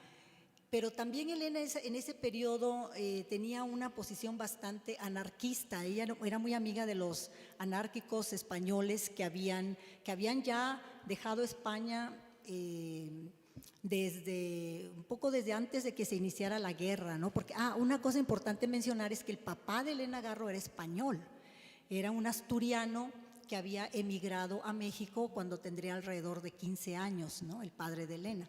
pero también Elena en ese periodo tenía una posición bastante anarquista. Ella era muy amiga de los anárquicos españoles que habían ya dejado España un poco desde antes de que se iniciara la guerra, ¿no? Porque una cosa importante mencionar es que el papá de Elena Garro era español, era un asturiano que había emigrado a México cuando tendría alrededor de 15 años, ¿no?, el padre de Elena.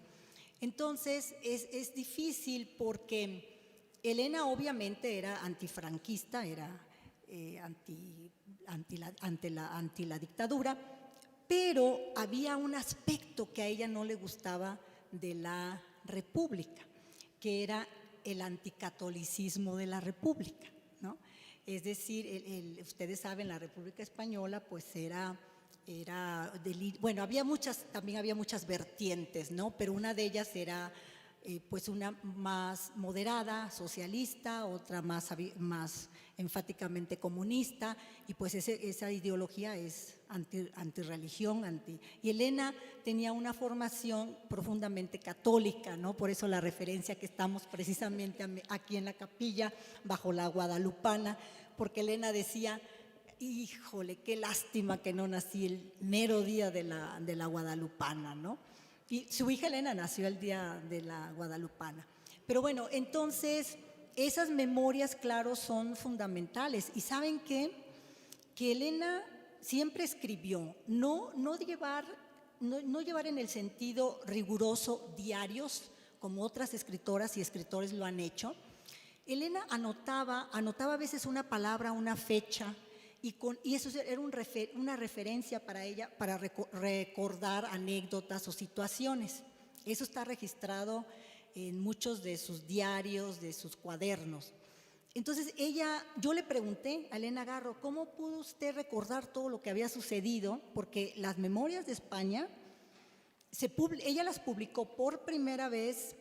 Entonces es difícil porque Elena obviamente era antifranquista, era anti la dictadura, pero había un aspecto que a ella no le gustaba de la República, que era el anticatolicismo de la República, ¿no? Es decir, ustedes saben, la República Española pues también había muchas vertientes, ¿no? Pero una de ellas era pues una más moderada, socialista, otra más enfáticamente comunista, y pues esa ideología es antirreligión, y Elena tenía una formación profundamente católica, ¿no? Por eso la referencia que estamos precisamente aquí en la capilla, bajo la guadalupana, porque Elena decía: híjole, qué lástima que no nací el mero día de la guadalupana, ¿no? Y su hija Elena nació el día de la guadalupana. Pero bueno, entonces esas memorias, claro, son fundamentales. Y ¿saben qué? Que Elena siempre escribió, no llevar en el sentido riguroso diarios, como otras escritoras y escritores lo han hecho. Elena anotaba a veces una palabra, una fecha, y eso era una referencia para ella para recordar anécdotas o situaciones. Eso está registrado en muchos de sus diarios, de sus cuadernos. Entonces yo le pregunté a Elena Garro, ¿cómo pudo usted recordar todo lo que había sucedido? Porque las Memorias de España, ella las publicó por primera vez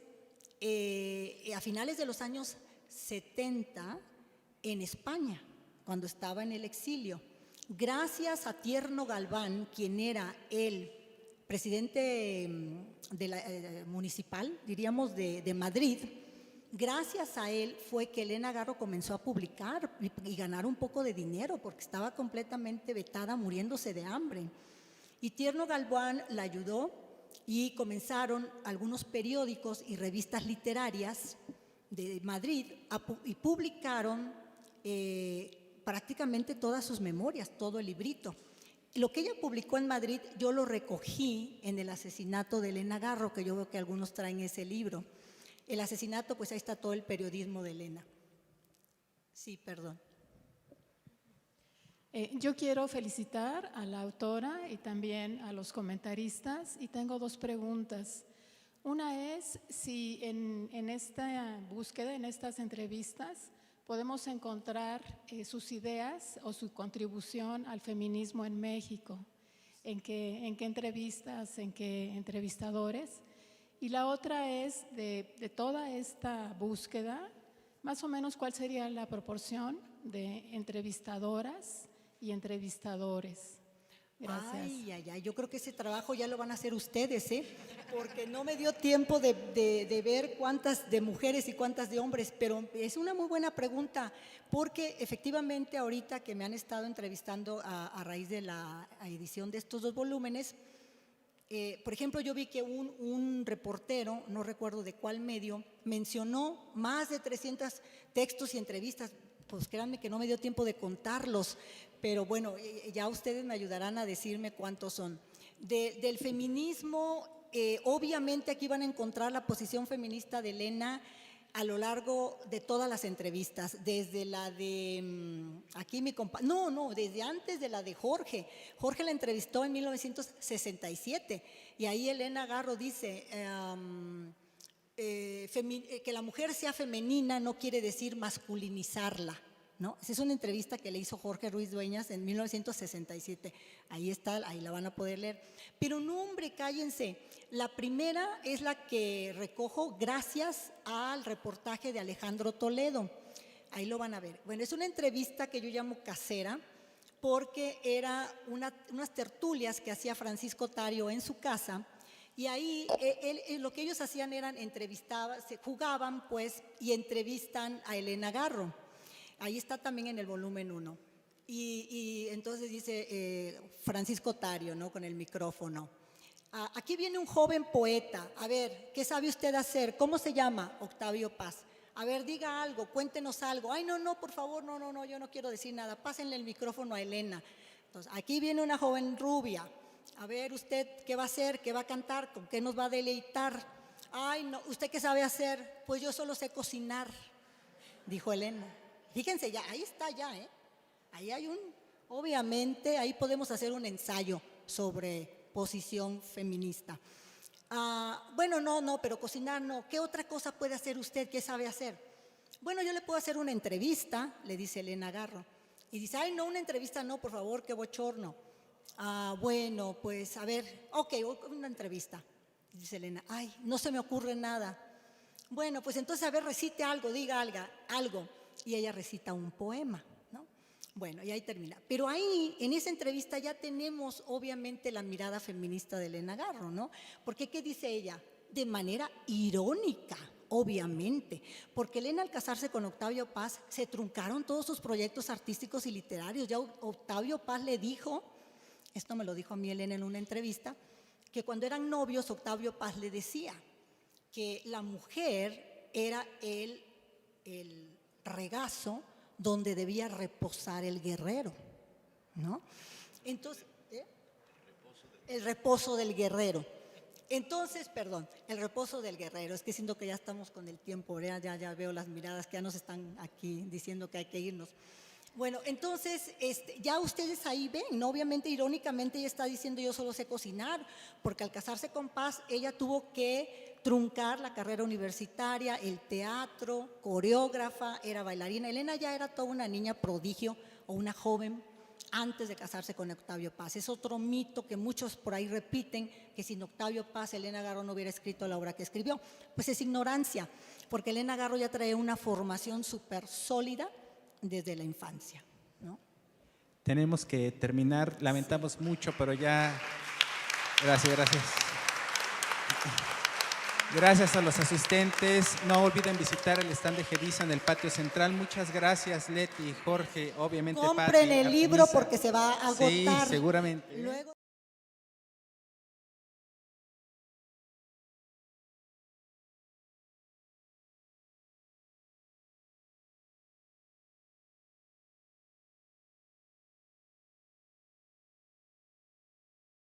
a finales de los años 70 en España, cuando estaba en el exilio, gracias a Tierno Galván, quien era el presidente municipal, diríamos, de Madrid. Gracias a él fue que Elena Garro comenzó a publicar y ganar un poco de dinero, porque estaba completamente vetada, muriéndose de hambre. Y Tierno Galván la ayudó y comenzaron algunos periódicos y revistas literarias de Madrid y publicaron prácticamente todas sus memorias, todo el librito. Lo que ella publicó en Madrid yo lo recogí en el asesinato de Elena Garro, que yo veo que algunos traen ese libro. El asesinato, pues ahí está todo el periodismo de Elena. Sí, perdón. Yo quiero felicitar a la autora y también a los comentaristas, y tengo 2 preguntas. Una es si en esta búsqueda, en estas entrevistas, podemos encontrar sus ideas o su contribución al feminismo en México, en qué entrevistas, en qué entrevistadores. Y la otra es de toda esta búsqueda, más o menos cuál sería la proporción de entrevistadoras y entrevistadores. Gracias. Ay, ay, ay, yo creo que ese trabajo ya lo van a hacer ustedes, ¿eh? Porque no me dio tiempo de ver cuántas de mujeres y cuántas de hombres, pero es una muy buena pregunta, porque efectivamente ahorita que me han estado entrevistando a raíz de la edición de estos 2 volúmenes, por ejemplo, yo vi que un reportero, no recuerdo de cuál medio, mencionó más de 300 textos y entrevistas. Pues créanme que no me dio tiempo de contarlos, pero bueno, ya ustedes me ayudarán a decirme cuántos son. Del feminismo, obviamente aquí van a encontrar la posición feminista de Elena a lo largo de todas las entrevistas, desde la de, aquí mi compadre, desde antes de la de Jorge. Jorge la entrevistó en 1967 y ahí Elena Garro dice que la mujer sea femenina no quiere decir masculinizarla, ¿no? Esa es una entrevista que le hizo Jorge Ruiz Dueñas en 1967. Ahí está, ahí la van a poder leer. Pero no, hombre, cállense. La primera es la que recojo gracias al reportaje de Alejandro Toledo. Ahí lo van a ver. Bueno, es una entrevista que yo llamo casera porque era unas tertulias que hacía Francisco Tario en su casa. Y ahí lo que ellos hacían eran se jugaban pues y entrevistan a Elena Garro. Ahí está también en el volumen 1. Y entonces dice Francisco Tario, ¿no? Con el micrófono. Aquí viene un joven poeta. A ver, ¿qué sabe usted hacer? ¿Cómo se llama? Octavio Paz. A ver, diga algo, cuéntenos algo. Ay, no, por favor, no, yo no quiero decir nada. Pásenle el micrófono a Elena. Entonces, aquí viene una joven rubia. A ver, ¿usted qué va a hacer? ¿Qué va a cantar? ¿Con qué nos va a deleitar? Ay, no, ¿usted qué sabe hacer? Pues yo solo sé cocinar, dijo Elena. Fíjense, ya, ahí está ya, ¿eh? Ahí hay obviamente, ahí podemos hacer un ensayo sobre posición feminista. Bueno, no, pero cocinar no. ¿Qué otra cosa puede hacer usted? ¿Qué sabe hacer? Bueno, yo le puedo hacer una entrevista, le dice Elena Garro. Y dice, ay, no, una entrevista no, por favor, qué bochorno. Bueno, pues a ver, ok, una entrevista. Dice Elena, ay, no se me ocurre nada. Bueno, pues entonces a ver, recite algo, diga algo. Y ella recita un poema, ¿no? Bueno, y ahí termina. Pero ahí, en esa entrevista ya tenemos obviamente la mirada feminista de Elena Garro, ¿no? Porque ¿qué dice ella? De manera irónica, obviamente, porque Elena al casarse con Octavio Paz se truncaron todos sus proyectos artísticos y literarios. Ya Octavio Paz le dijo, esto me lo dijo a mí Elena en una entrevista, que cuando eran novios Octavio Paz le decía que la mujer era el regazo donde debía reposar el guerrero, ¿no? Entonces, el reposo del guerrero. Entonces, perdón, el reposo del guerrero. Es que siento que ya estamos con el tiempo, ya veo las miradas que ya nos están aquí diciendo que hay que irnos. Bueno, entonces, ya ustedes ahí ven, ¿no? Obviamente, irónicamente, ella está diciendo yo solo sé cocinar, porque al casarse con Paz, ella tuvo que truncar la carrera universitaria, el teatro, coreógrafa, era bailarina. Elena ya era toda una niña prodigio o una joven antes de casarse con Octavio Paz. Es otro mito que muchos por ahí repiten, que sin Octavio Paz Elena Garro no hubiera escrito la obra que escribió. Pues es ignorancia, porque Elena Garro ya trae una formación súper sólida desde la infancia, ¿no? Tenemos que terminar, lamentamos mucho, pero ya, gracias. Gracias a los asistentes, no olviden visitar el stand de Gedisa en el patio central. Muchas gracias, Leti, Jorge, obviamente Compren Pati, el libro Artemisa. porque se va a agotar. Sí, seguramente. Luego